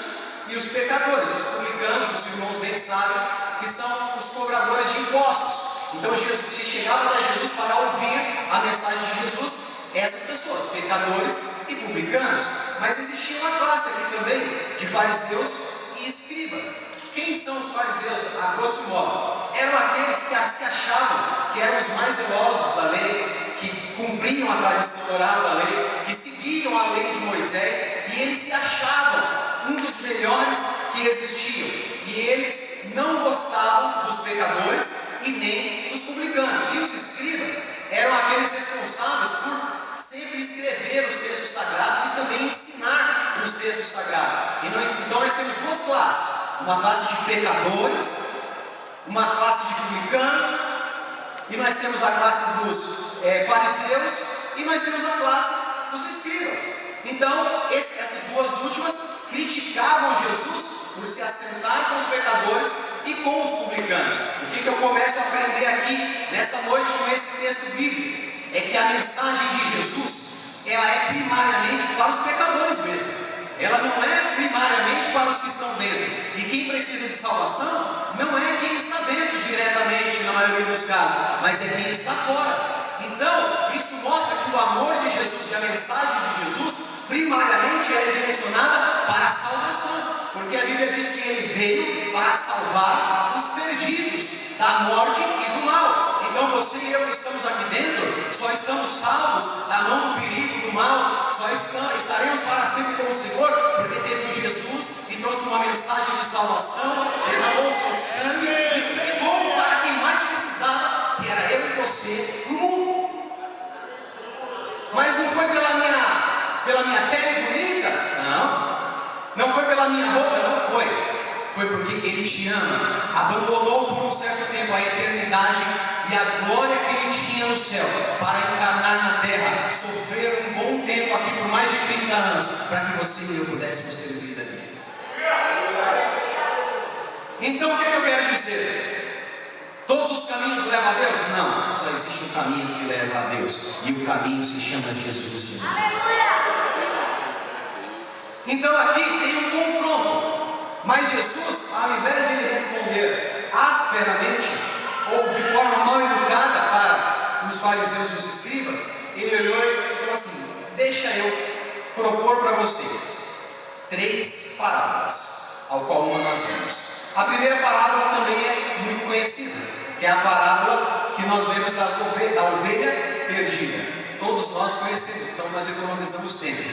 e os pecadores. Os publicanos, os irmãos bem sabem, que são os cobradores de impostos. Então Jesus, se chegava até Jesus para ouvir a mensagem de Jesus, essas pessoas, pecadores e publicanos. Mas existia uma classe aqui também de fariseus e escribas. Quem são os fariseus, a grosso modo? Eram aqueles que se achavam que eram os mais zelosos da lei, que cumpriam a tradição oral da lei, que seguiam a lei de Moisés, e eles se achavam um dos melhores que existiam. E eles não gostavam dos pecadores e nem dos publicanos. E os escribas eram aqueles responsáveis por sempre escrever os textos sagrados e também ensinar os textos sagrados. Então nós temos 2 classes: uma classe de pecadores, uma classe de publicanos, e nós temos a classe dos fariseus, e nós temos a classe dos escribas. Então essas 2 últimas criticavam Jesus por se assentar com os pecadores e com os publicanos. O que eu começo a aprender aqui nessa noite com esse texto bíblico? É que a mensagem de Jesus, ela é primariamente para os pecadores mesmo. Ela não é primariamente para os que estão dentro. E quem precisa de salvação não é quem está dentro diretamente, na maioria dos casos, mas é quem está fora. Então, isso mostra que o amor de Jesus e a mensagem de Jesus primariamente é direcionada para a salvação, porque a Bíblia diz que ele veio para salvar os perdidos da morte e do mal. Então você e eu que estamos aqui dentro só estamos salvos da mão do perigo, do mal, só estaremos para sempre com o Senhor porque teve um Jesus e trouxe uma mensagem de salvação, derramou o seu sangue e pregou para quem mais precisava, que era eu e você no mundo. Mas não foi pela minha pele bonita? Não foi pela minha roupa, não foi. Foi porque Ele te ama, abandonou por um certo tempo a eternidade e a glória que Ele tinha no céu para encarnar na terra, sofrer um bom tempo aqui por mais de 30 anos, para que você e eu pudéssemos ter vida nele. Então o que eu quero dizer? Todo Todos os caminhos levam a Deus? Não, só existe um caminho que leva a Deus, e o caminho se chama Jesus de Nazaré. Então aqui tem um confronto, mas Jesus, ao invés de ele responder asperamente ou de forma mal educada para os fariseus e os escribas, ele olhou e falou assim: deixa eu propor para vocês 3 parábolas, ao qual uma nós temos. A primeira parábola também é muito conhecida, que é a parábola que nós vemos da ovelha perdida. Todos nós conhecemos, então nós economizamos tempo.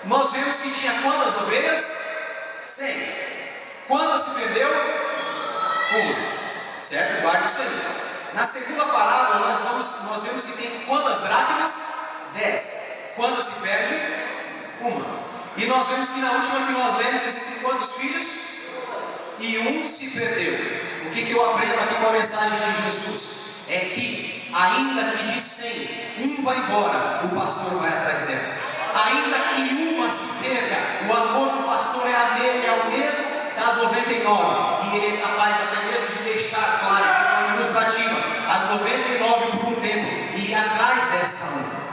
Nós vemos que tinha quantas ovelhas? 100. Quantas se perdeu? 1. Certo? Guarda isso aí. Na segunda parábola nós vemos que tem quantas dracmas? 10. Quantas se perde? 1. E nós vemos que na última que nós lemos existem quantos filhos? E 1 se perdeu. O que eu aprendo aqui com a mensagem de Jesus? É que ainda que de 100, 1 vai embora, o pastor vai atrás dela. Ainda que uma se perca, o amor do pastor é o mesmo das 99. E ele é capaz até mesmo de deixar claro, de forma ilustrativa, as 99 por um tempo e ir atrás dessa uma.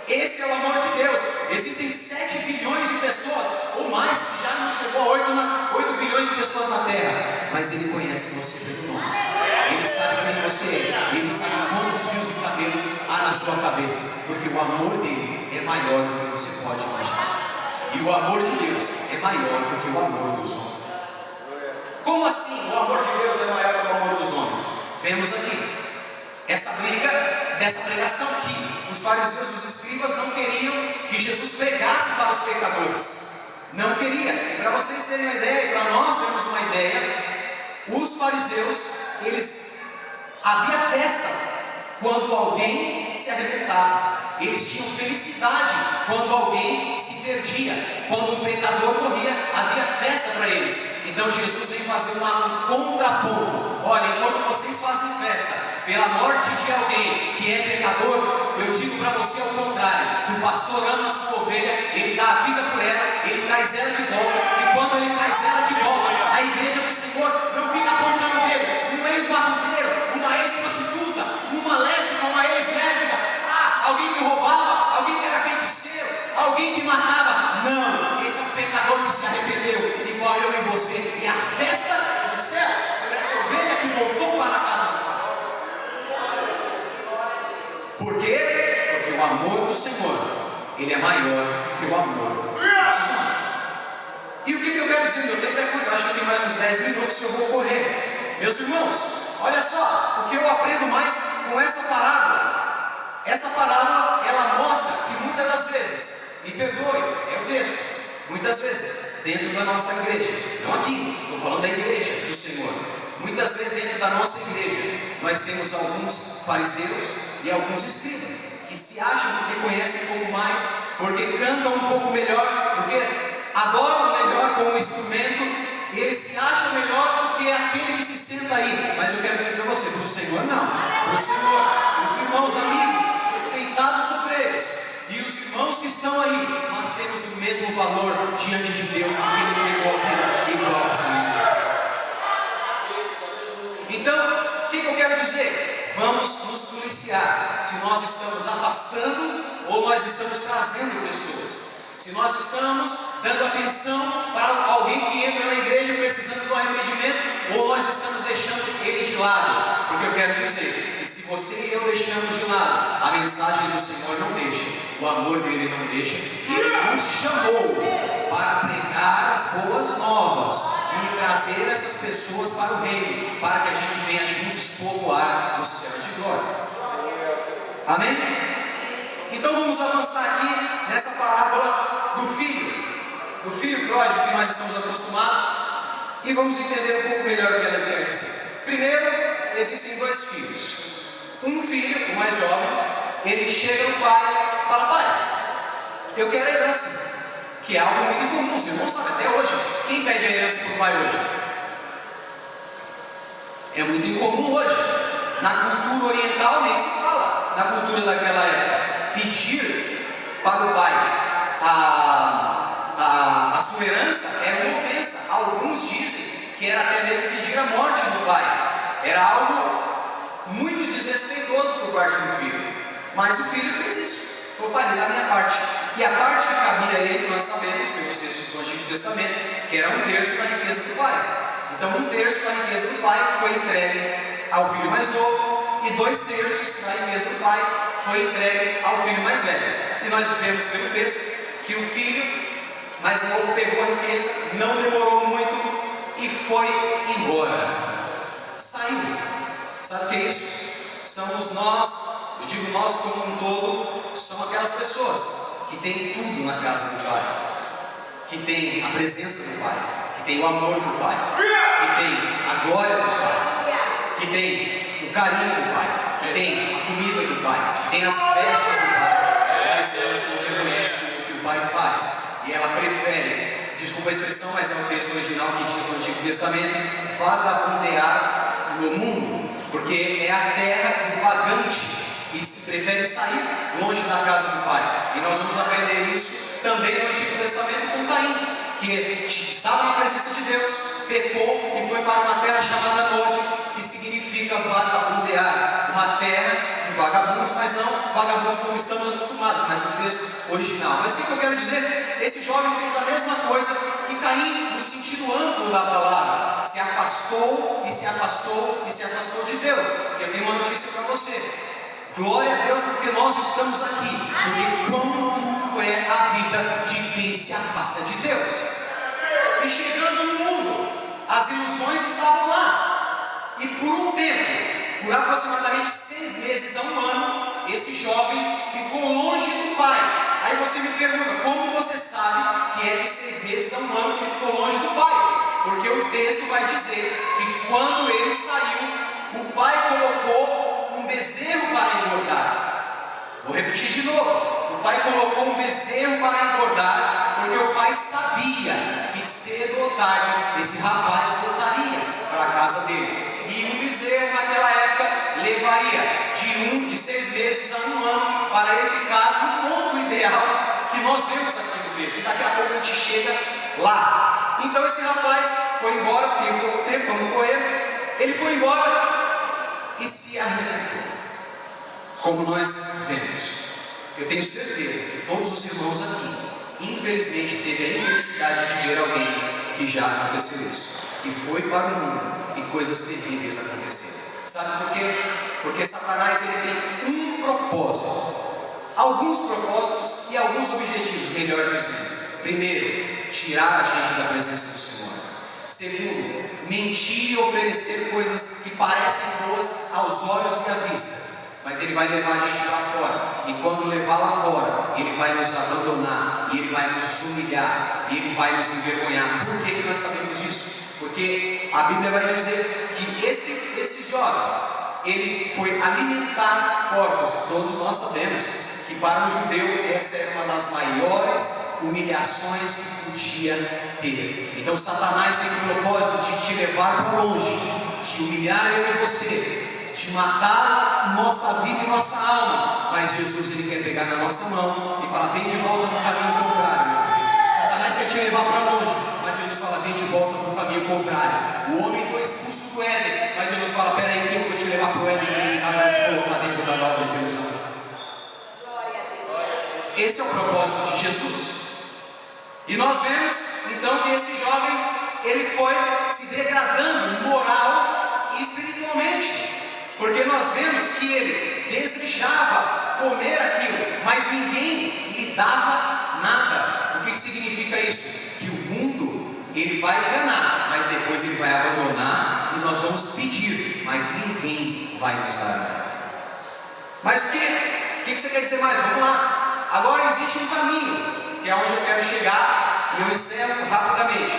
Esse é o amor de Deus. Existem 7 bilhões de pessoas, ou mais, se já não chegou a 8 bilhões de pessoas na Terra. Mas Ele conhece você pelo nome. Ele sabe quem você é. Ele sabe quantos fios de cabelo há na sua cabeça. Porque o amor dele é maior do que você pode imaginar. E o amor de Deus é maior do que o amor dos homens. Como assim o amor de Deus é maior do que o amor dos homens? Vemos aqui essa briga dessa pregação que os fariseus e os escribas não queriam que Jesus pregasse para os pecadores. Não queria. Para vocês terem uma ideia, para nós termos uma ideia, os fariseus, havia festa quando alguém se arrebentava. Eles tinham felicidade quando alguém se perdia. Quando um pecador morria, havia festa para eles. Então Jesus vem fazer um contraponto. Olha, enquanto vocês fazem festa pela morte de alguém que é pecador, eu digo para você ao contrário, que o pastor ama a sua ovelha, ele dá a vida por ela, ele traz ela de volta, e quando ele traz ela de volta, a igreja do Senhor não fica apontando o dedo, um ex-macumbeiro, uma ex-prostituta, uma lésbica, uma ex-lésbica, alguém que roubava, alguém que era feiticeiro, alguém que matava. Não, esse é um pecador que se arrependeu, igual eu e você, e a festa do céu, por essa ovelha que voltou para a casa do Pai. Por quê? Porque o amor do Senhor, ele é maior do que o amor dos homens. E o que eu quero dizer? Meu tempo é curto, eu acho que tem mais uns 10 minutos que eu vou correr. Meus irmãos, olha só, o que eu aprendo mais com essa parábola. Essa parábola, ela mostra que muitas das vezes, me perdoe, é o texto, muitas vezes, dentro da nossa igreja, não aqui, estou falando da igreja do Senhor, muitas vezes dentro da nossa igreja, nós temos alguns fariseus e alguns escribas, que se acham que conhecem um pouco mais, porque cantam um pouco melhor, porque adoram melhor como instrumento, e eles se acham melhor do que aquele que se senta aí. Mas eu quero dizer para você, para o Senhor não. Para o Senhor, os irmãos amigos, respeitados sobre eles, e os irmãos que estão aí, nós temos o mesmo valor diante de Deus, porque Ele entregou a vida igual a nós. Então, o que eu quero dizer? Vamos nos policiar se nós estamos afastando ou nós estamos trazendo pessoas. Se nós estamos dando atenção para alguém que entra na igreja precisando do arrependimento, ou nós estamos deixando ele de lado. Porque eu quero dizer que se você e eu deixamos de lado, a mensagem do Senhor não deixa, o amor dele não deixa. Ele nos chamou para pregar as boas novas e trazer essas pessoas para o reino, para que a gente venha juntos povoar o céu de glória. Amém? Então vamos avançar aqui nessa parábola do filho pródigo que nós estamos acostumados, e vamos entender um pouco melhor o que ela quer dizer. Primeiro, existem 2 filhos. Um filho, o mais jovem, ele chega no pai e fala: pai, eu quero a herança, que é algo muito incomum, os irmãos sabem até hoje. Quem pede a herança para o pai hoje? É muito incomum hoje. Na cultura oriental nem se fala, na cultura daquela época. Pedir para o pai a sua herança era uma ofensa. Alguns dizem que era até mesmo pedir a morte do pai. Era algo muito desrespeitoso por parte do filho. Mas o filho fez isso. Falou: pai, me dá a minha parte. E a parte que cabia a ele, nós sabemos pelos textos do Antigo Testamento, que era 1/3 da riqueza do pai. Então 1/3 da riqueza do pai foi entregue ao filho mais novo, e 2/3 da riqueza do pai foi entregue ao filho mais velho. E nós vemos pelo texto que o filho mais novo pegou a riqueza, não demorou muito e foi embora. Saiu. Sabe o que é isso? Somos nós, eu digo nós como um todo, são aquelas pessoas que têm tudo na casa do Pai, que tem a presença do Pai, que tem o amor do Pai, que tem a glória do Pai, que tem o carinho do Pai, que tem a comida do Pai, que tem as festas do Pai, mas elas não reconhecem o que o Pai faz, e ela prefere, desculpa a expressão, mas é o texto original que diz no Antigo Testamento, vagabundear no mundo, porque é a terra do vagante, e prefere sair longe da casa do Pai. E nós vamos aprender isso também no Antigo Testamento com Caim, que estava na presença de Deus, pecou e foi para uma terra chamada Nod, que significa vagabundear, uma terra de vagabundos, mas não vagabundos como estamos acostumados, mas no texto original. Mas o que eu quero dizer? Esse jovem fez a mesma coisa que Caim, no sentido amplo da palavra, se afastou e se afastou e se afastou de Deus. E eu tenho uma notícia para você: glória a Deus, porque nós estamos aqui, porque quão duro é a vida de quem se afasta de Deus. E chegando no mundo, as ilusões estavam lá, e por um tempo, por aproximadamente 6 meses a 1 ano, esse jovem ficou longe do Pai. Aí você me pergunta: como você sabe que é de 6 meses a 1 ano que ele ficou longe do Pai? Porque o texto vai dizer que quando ele saiu, o Pai colocou um bezerro para engordar. Vou repetir de novo: o pai colocou um bezerro para engordar, porque o pai sabia que cedo ou tarde esse rapaz voltaria para a casa dele. E um bezerro naquela época levaria de 6 meses a 1 ano para ele ficar no ponto ideal que nós vemos aqui no texto. E daqui a pouco a gente chega lá. Então esse rapaz foi embora, tem pouco tempo, vamos correr. Ele foi embora e se arrebentou, como nós vemos. Eu tenho certeza que todos os irmãos aqui, infelizmente, teve a infelicidade de ver alguém que já aconteceu isso, que foi para o mundo e coisas terríveis aconteceram. Sabe por quê? Porque Satanás ele tem um propósito, alguns propósitos e alguns objetivos, melhor dizendo. Primeiro, tirar a gente da presença do Senhor. Segundo, mentir e oferecer coisas que parecem boas aos olhos e à vista, mas ele vai levar a gente para fora, e quando levar lá fora, ele vai nos abandonar, e ele vai nos humilhar, e ele vai nos envergonhar. Por que nós sabemos disso? Porque a Bíblia vai dizer que esse jovem, ele foi alimentar porcos. Todos nós sabemos que para um judeu essa era uma das maiores humilhações que podia ter. Então Satanás tem o propósito de te levar para longe, de humilhar eu e você, de matar nossa vida e nossa alma. Mas Jesus ele quer pegar na nossa mão e falar: vem de volta para o caminho contrário, meu filho. Satanás quer te levar para longe, mas Jesus fala: vem de volta para o caminho contrário. O homem foi expulso do Éden, mas Jesus fala: peraí que eu vou te levar para o Éden original e vou te colocar dentro da nova Jerusalém. Esse é o propósito de Jesus. E nós vemos então que esse jovem ele foi se degradando moral e espiritualmente, porque nós vemos que ele desejava comer aquilo, mas ninguém lhe dava nada. O que significa isso? Que o mundo ele vai enganar, mas depois ele vai abandonar, e nós vamos pedir, mas ninguém vai nos dar nada. Mas o que você quer dizer mais? Vamos lá. Agora existe um caminho, que é onde eu quero chegar, e eu encerro rapidamente.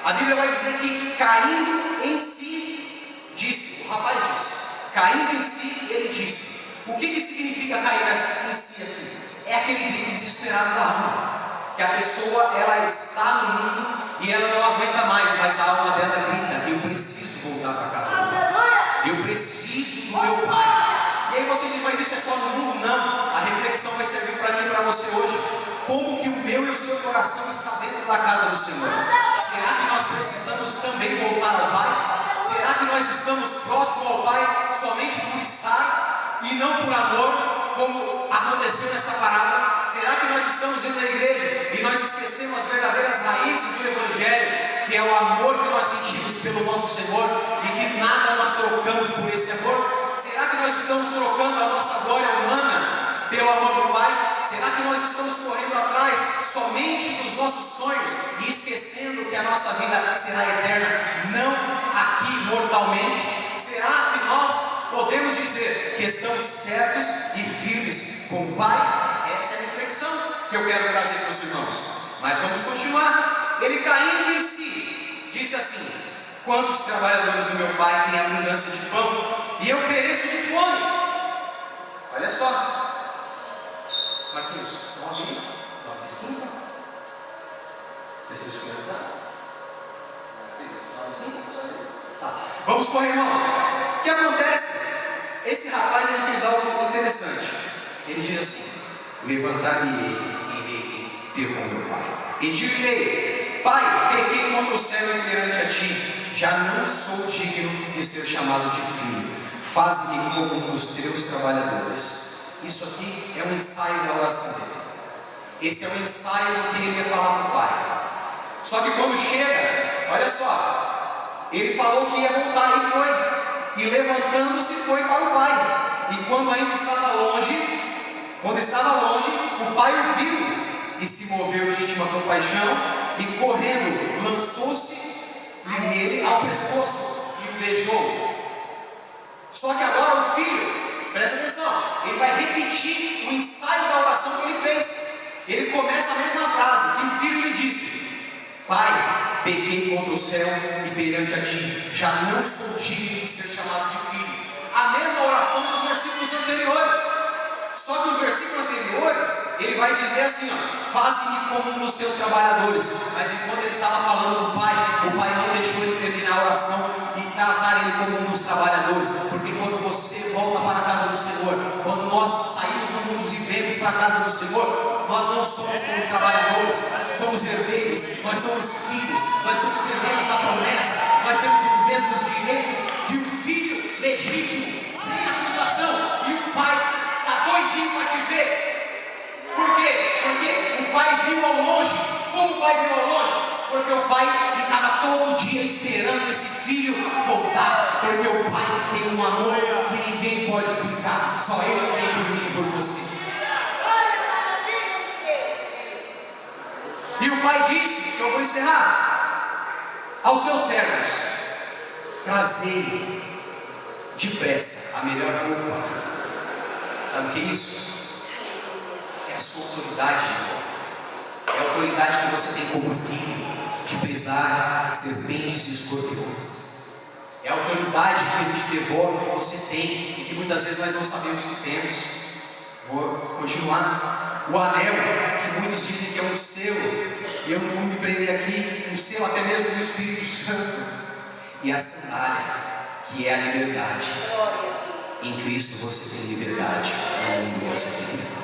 A Bíblia vai dizer que caindo em si, disse, o rapaz disse, caindo em si, ele disse. O que significa cair em si aqui? É aquele grito desesperado da alma, que a pessoa ela está no mundo e ela não aguenta mais, mas a alma dela grita: eu preciso voltar para casa do Pai, eu preciso do meu Pai. E aí você diz: mas isso é só no mundo? Não, a reflexão vai servir para mim e para você hoje. Como que o meu e o seu coração está dentro da casa do Senhor? Será que nós precisamos também voltar ao Pai?
Será que nós estamos próximos ao Pai somente por estar e não por amor, como aconteceu nessa parábola? Será que nós estamos dentro da igreja e nós esquecemos as verdadeiras raízes do Evangelho, que é o amor que nós sentimos pelo nosso Senhor e que nada nós trocamos por esse amor? Será que nós estamos trocando a nossa glória humana pelo amor do Pai? Será que nós estamos correndo atrás somente dos nossos sonhos e esquecendo que a nossa vida será eterna, não aqui mortalmente? Será que nós podemos dizer que estamos certos e firmes com o Pai? Essa é a reflexão que eu quero trazer para os irmãos. Mas vamos continuar. Ele, caindo em si, disse assim: quantos trabalhadores do meu Pai têm abundância de pão e eu pereço de fome? Olha só, Marquinhos, 9:5. Preciso finalizar? 9:5? Tá. Vamos correr, irmãos. O que acontece? Esse rapaz, ele fez algo interessante. Ele diz assim: levantar-me-ei e irei ter com meu pai. E dir-lhe: Pai, pequei contra o céu e perante a ti, já não sou digno de ser chamado de filho. Faz-me como um dos teus trabalhadores. Isso aqui é um ensaio da oração dele. Esse é um ensaio do que ele ia falar para o pai. Só que quando chega, olha só, ele falou que ia voltar e foi. E levantando-se foi para o pai. E quando ainda estava longe, o pai o viu e se moveu de íntima compaixão e correndo lançou-se-lhe nele ao pescoço e o beijou. Só que agora o filho, presta atenção, ele vai repetir o ensaio da oração que ele fez. Ele começa a mesma frase, e o filho lhe disse: Pai, pequei contra o céu e perante a ti, já não sou digno de ser chamado de filho. A mesma oração dos versículos anteriores. Só que os versículos anteriores, ele vai dizer assim, ó: faze-me como um dos teus trabalhadores. Mas enquanto ele estava falando do pai, o pai não deixou ele terminar a oração e tratar ele como um dos trabalhadores. Porque quando você volta para a casa do Senhor, quando nós saímos do mundo e vemos para a casa do Senhor, nós não somos como trabalhadores, somos herdeiros, nós somos filhos, nós somos herdeiros da promessa, nós temos os mesmos direitos de um filho legítimo, sem acusação, e o pai está doidinho para te ver. Por quê? Porque o pai viu ao longe. Como o pai viu ao longe? Porque o pai ficava todo dia esperando esse filho voltar. Porque o pai tem um amor que ninguém pode explicar, só ele tem por mim e por você. E o pai disse, que eu vou encerrar, aos seus servos: trazei depressa a melhor roupa. Sabe o que é isso? É a sua autoridade de volta. É a autoridade que você tem como filho de pisar serpentes e escorpiões. É a autoridade que ele te devolve, que você tem e que muitas vezes nós não sabemos que temos. Vou continuar. O anel, que muitos dizem que é um selo, e eu não vou me prender aqui, um selo até mesmo do Espírito Santo. E a sandália, que é a liberdade. Em Cristo você tem liberdade, no mundo você tem prisão.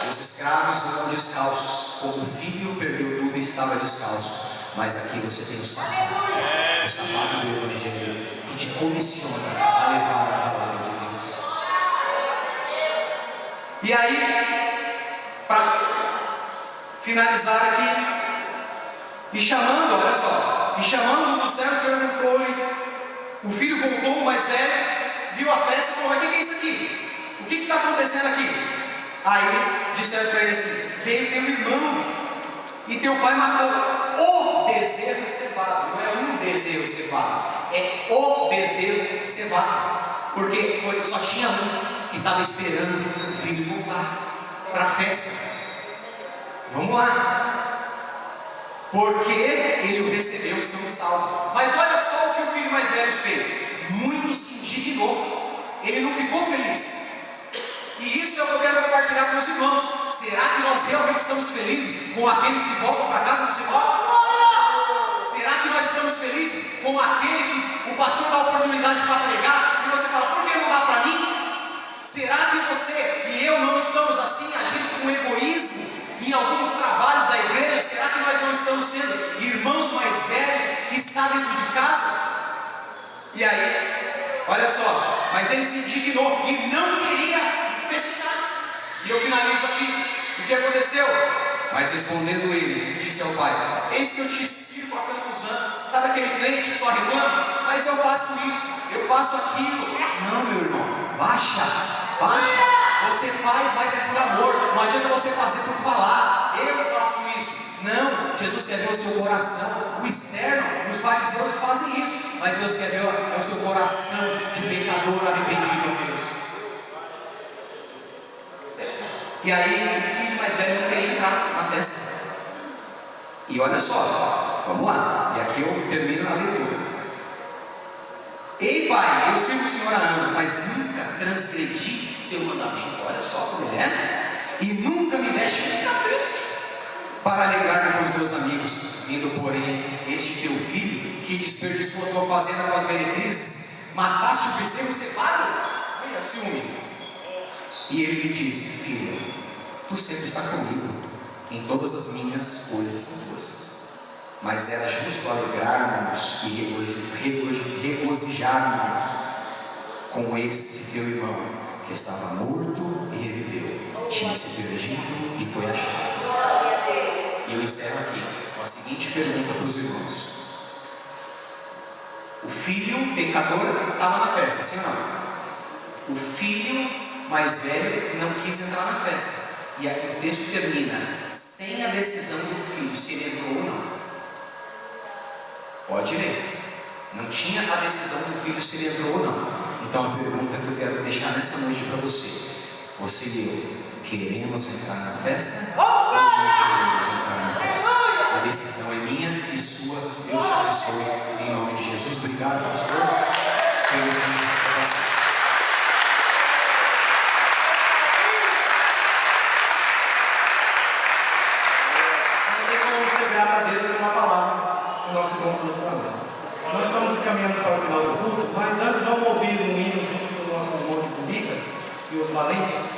Os escravos andam descalços, como o filho perdeu tudo e estava descalço. Mas aqui você tem o sapato do Evangelho, que te comissiona a levar a palavra de Deus. E aí, para finalizar aqui, e chamando, olha só, e chamando um dos servos, perguntou-lhe, o filho voltou, o mais velho, viu a festa e falou: mas o que é isso aqui? O que está acontecendo aqui? Aí disseram para ele assim: veio teu irmão e teu pai matou o bezerro cevado. Não é um bezerro cevado, é o bezerro cevado. Porque só tinha um que estava esperando o filho voltar para a festa. Vamos lá. Porque ele o recebeu são e salvo. Mas olha só o que o filho mais velho fez. Muito se indignou. Ele não ficou feliz. E isso é o que eu quero compartilhar com os irmãos. Será que nós realmente estamos felizes com aqueles que voltam para a casa do Senhor? Será que nós estamos felizes com aquele que o pastor dá oportunidade para pregar e você fala: por que não dá para mim? Será que você e eu não estamos assim, agindo com egoísmo em alguns trabalhos da igreja? Será que nós não estamos sendo irmãos mais velhos que estão dentro de casa? mas ele se indignou e não queria festejar. E eu finalizo aqui. O que aconteceu? Mas respondendo ele, disse ao pai: eis que eu te sirvo há tantos anos. Sabe aquele crente que só reclama? Mas eu faço isso, eu faço aquilo. Não, meu irmão, baixa. Você faz, mas é por amor. Não adianta você fazer por falar. Eu faço isso. Não, Jesus quer ver o seu coração. O externo, os fariseus fazem isso, mas Deus quer ver o seu coração de pecador arrependido a Deus. E aí o filho mais velho não queria entrar na festa. E olha só, vamos lá. E aqui eu termino a leitura. Ei pai, eu sirvo o Senhor há anos, mas nunca transgredi teu mandamento. Olha só como ele é. E nunca me deste um cabrito para alegrar-me com os meus amigos. Vindo, porém, este teu filho, que desperdiçou a tua fazenda com as meretrizes, mataste o bezerro cevado? Olha, ciúme. E ele lhe disse: filho, tu sempre está comigo, em todas as minhas coisas são tuas. Mas era justo alegrarmos e regozijarmos com esse teu irmão, que estava morto e reviveu, tinha se perdido e foi achado. E eu encerro aqui com a seguinte pergunta para os irmãos: o filho pecador estava na festa, sim ou não? O filho mais velho não quis entrar na festa. E aí o texto termina sem a decisão do filho se ele entrou ou não. Pode ler. Não tinha a decisão do filho se ele entrou ou não. Então a pergunta que eu quero deixar nessa noite para você: você e eu queremos entrar na festa ou não queremos entrar na festa? A decisão é minha e sua. Deus te abençoe em nome de Jesus. Obrigado, pastor, pelo que você.
Grato a Deus por uma palavra que o nosso irmão trouxe para nós. Nós estamos caminhando para o final do culto, mas antes vamos ouvir um hino junto com o nosso irmão de Cumbica e os valentes.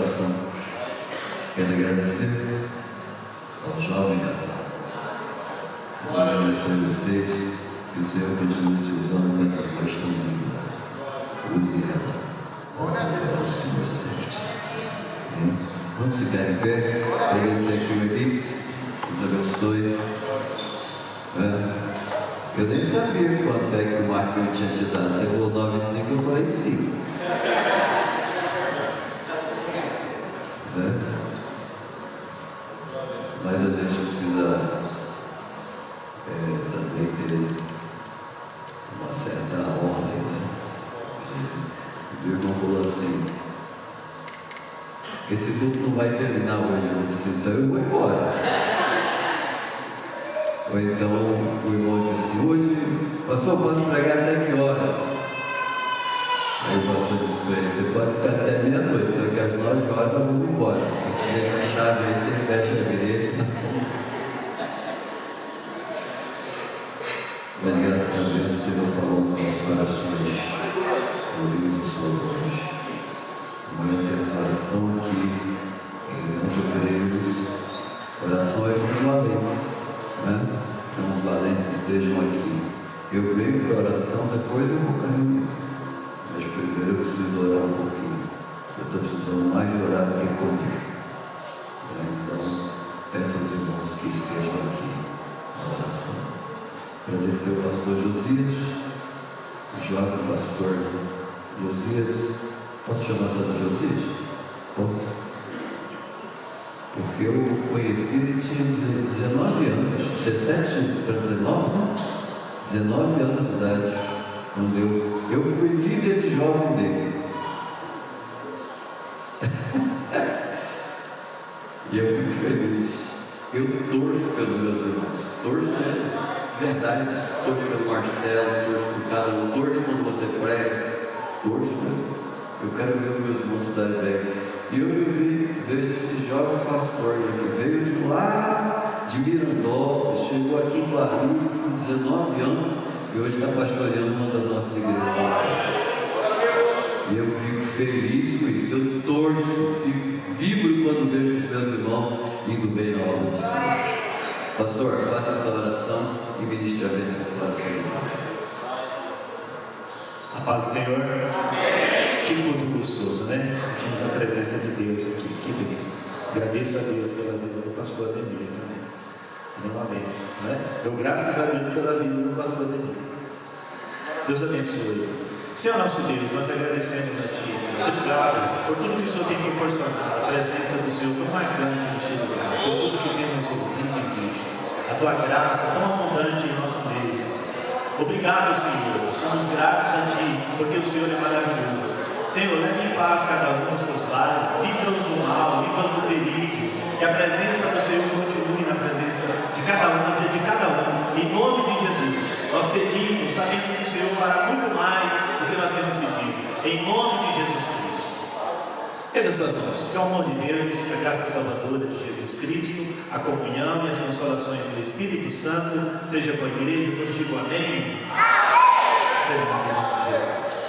oração. Quero agradecer ao jovem casal. Deus abençoe vocês, que o Senhor continue te usando com essa voz tão linda. Use ela para celebrar o Senhor sempre. Vamos ficar em pé, agradecer aqui o Elício, Deus abençoe. Eu nem sabia quanto é que o Marquinhos tinha te dado. Você falou 9,5, eu falei 5. Mas a gente precisa também ter uma certa ordem, né? O meu irmão falou assim: esse culto não vai terminar hoje. Eu disse: então eu vou embora. Ou então o irmão disse assim: hoje, pastor, posso pregar até que horas? Aí o pastor disse para ele: você pode ficar até meia-noite, só que às 9 horas nós vamos embora. A gente deixa a chave aí, você fecha a igreja. Mas graças a Deus o Senhor falou nos nossos corações, ouvimos a sua voz. Amanhã temos oração aqui, em reunião de obreiros. Oração é com os valentes, né? Então os valentes estejam aqui. Eu venho para a oração, depois eu vou para a reunião. Mas primeiro eu preciso orar um pouquinho. Eu estou precisando mais de orar do que comer. Então, peço aos irmãos que estejam aqui na oração. Agradecer ao pastor Josias, o jovem pastor Josias. Posso chamar só de Josias? Posso? Porque eu conheci ele, tinha 19 anos, 17 para 19, né? 19 anos de idade, quando eu fui líder de jovem dele. E eu fico feliz. Eu torço pelos meus irmãos, torço mesmo, de verdade, torço pelo Marcelo, torço por cada um, torço quando você prega, torço mesmo. Eu quero ver os meus irmãos se darem bem. E hoje eu vejo esse jovem pastor que veio de lá de Mirandópolis, chegou aqui em Guarulhos com 19 anos e hoje está pastoreando uma das nossas igrejas. E eu fico feliz com isso, eu torço, vibro quando vejo os meus irmãos indo bem na obra do Senhor. Pastor, faça essa oração e ministre a bênção no coração de Deus.
A paz do Senhor. Que culto gostoso, né? Sentimos a presença de Deus aqui, que bênção. Agradeço a Deus pela vida do pastor Ademir também. É uma bênção, né? Dou graças a Deus pela vida do pastor Ademir. Deus abençoe. Senhor nosso Deus, nós agradecemos a Ti, Senhor. Obrigado por tudo que o Senhor tem proporcionado, a presença do Senhor tão marcante neste lugar, por tudo que temos ouvido e visto, a Tua graça tão abundante em nosso meio, Senhor. Obrigado, Senhor. Somos gratos a Ti, porque o Senhor é maravilhoso. Senhor, leve em paz cada um dos seus lares, livra-os do mal, livra-os do perigo, que a presença do Senhor continue na presença de cada um, na vida de cada um, em nome de Jesus. Nós pedimos, sabendo que o Senhor fará muito mais do que nós temos pedido, em nome de Jesus Cristo. Erga suas mãos, que é o amor de Deus, que a graça salvadora de Jesus Cristo, a comunhão e as consolações do Espírito Santo, seja com a igreja, todos digam amém. Amém. Em nome de Jesus.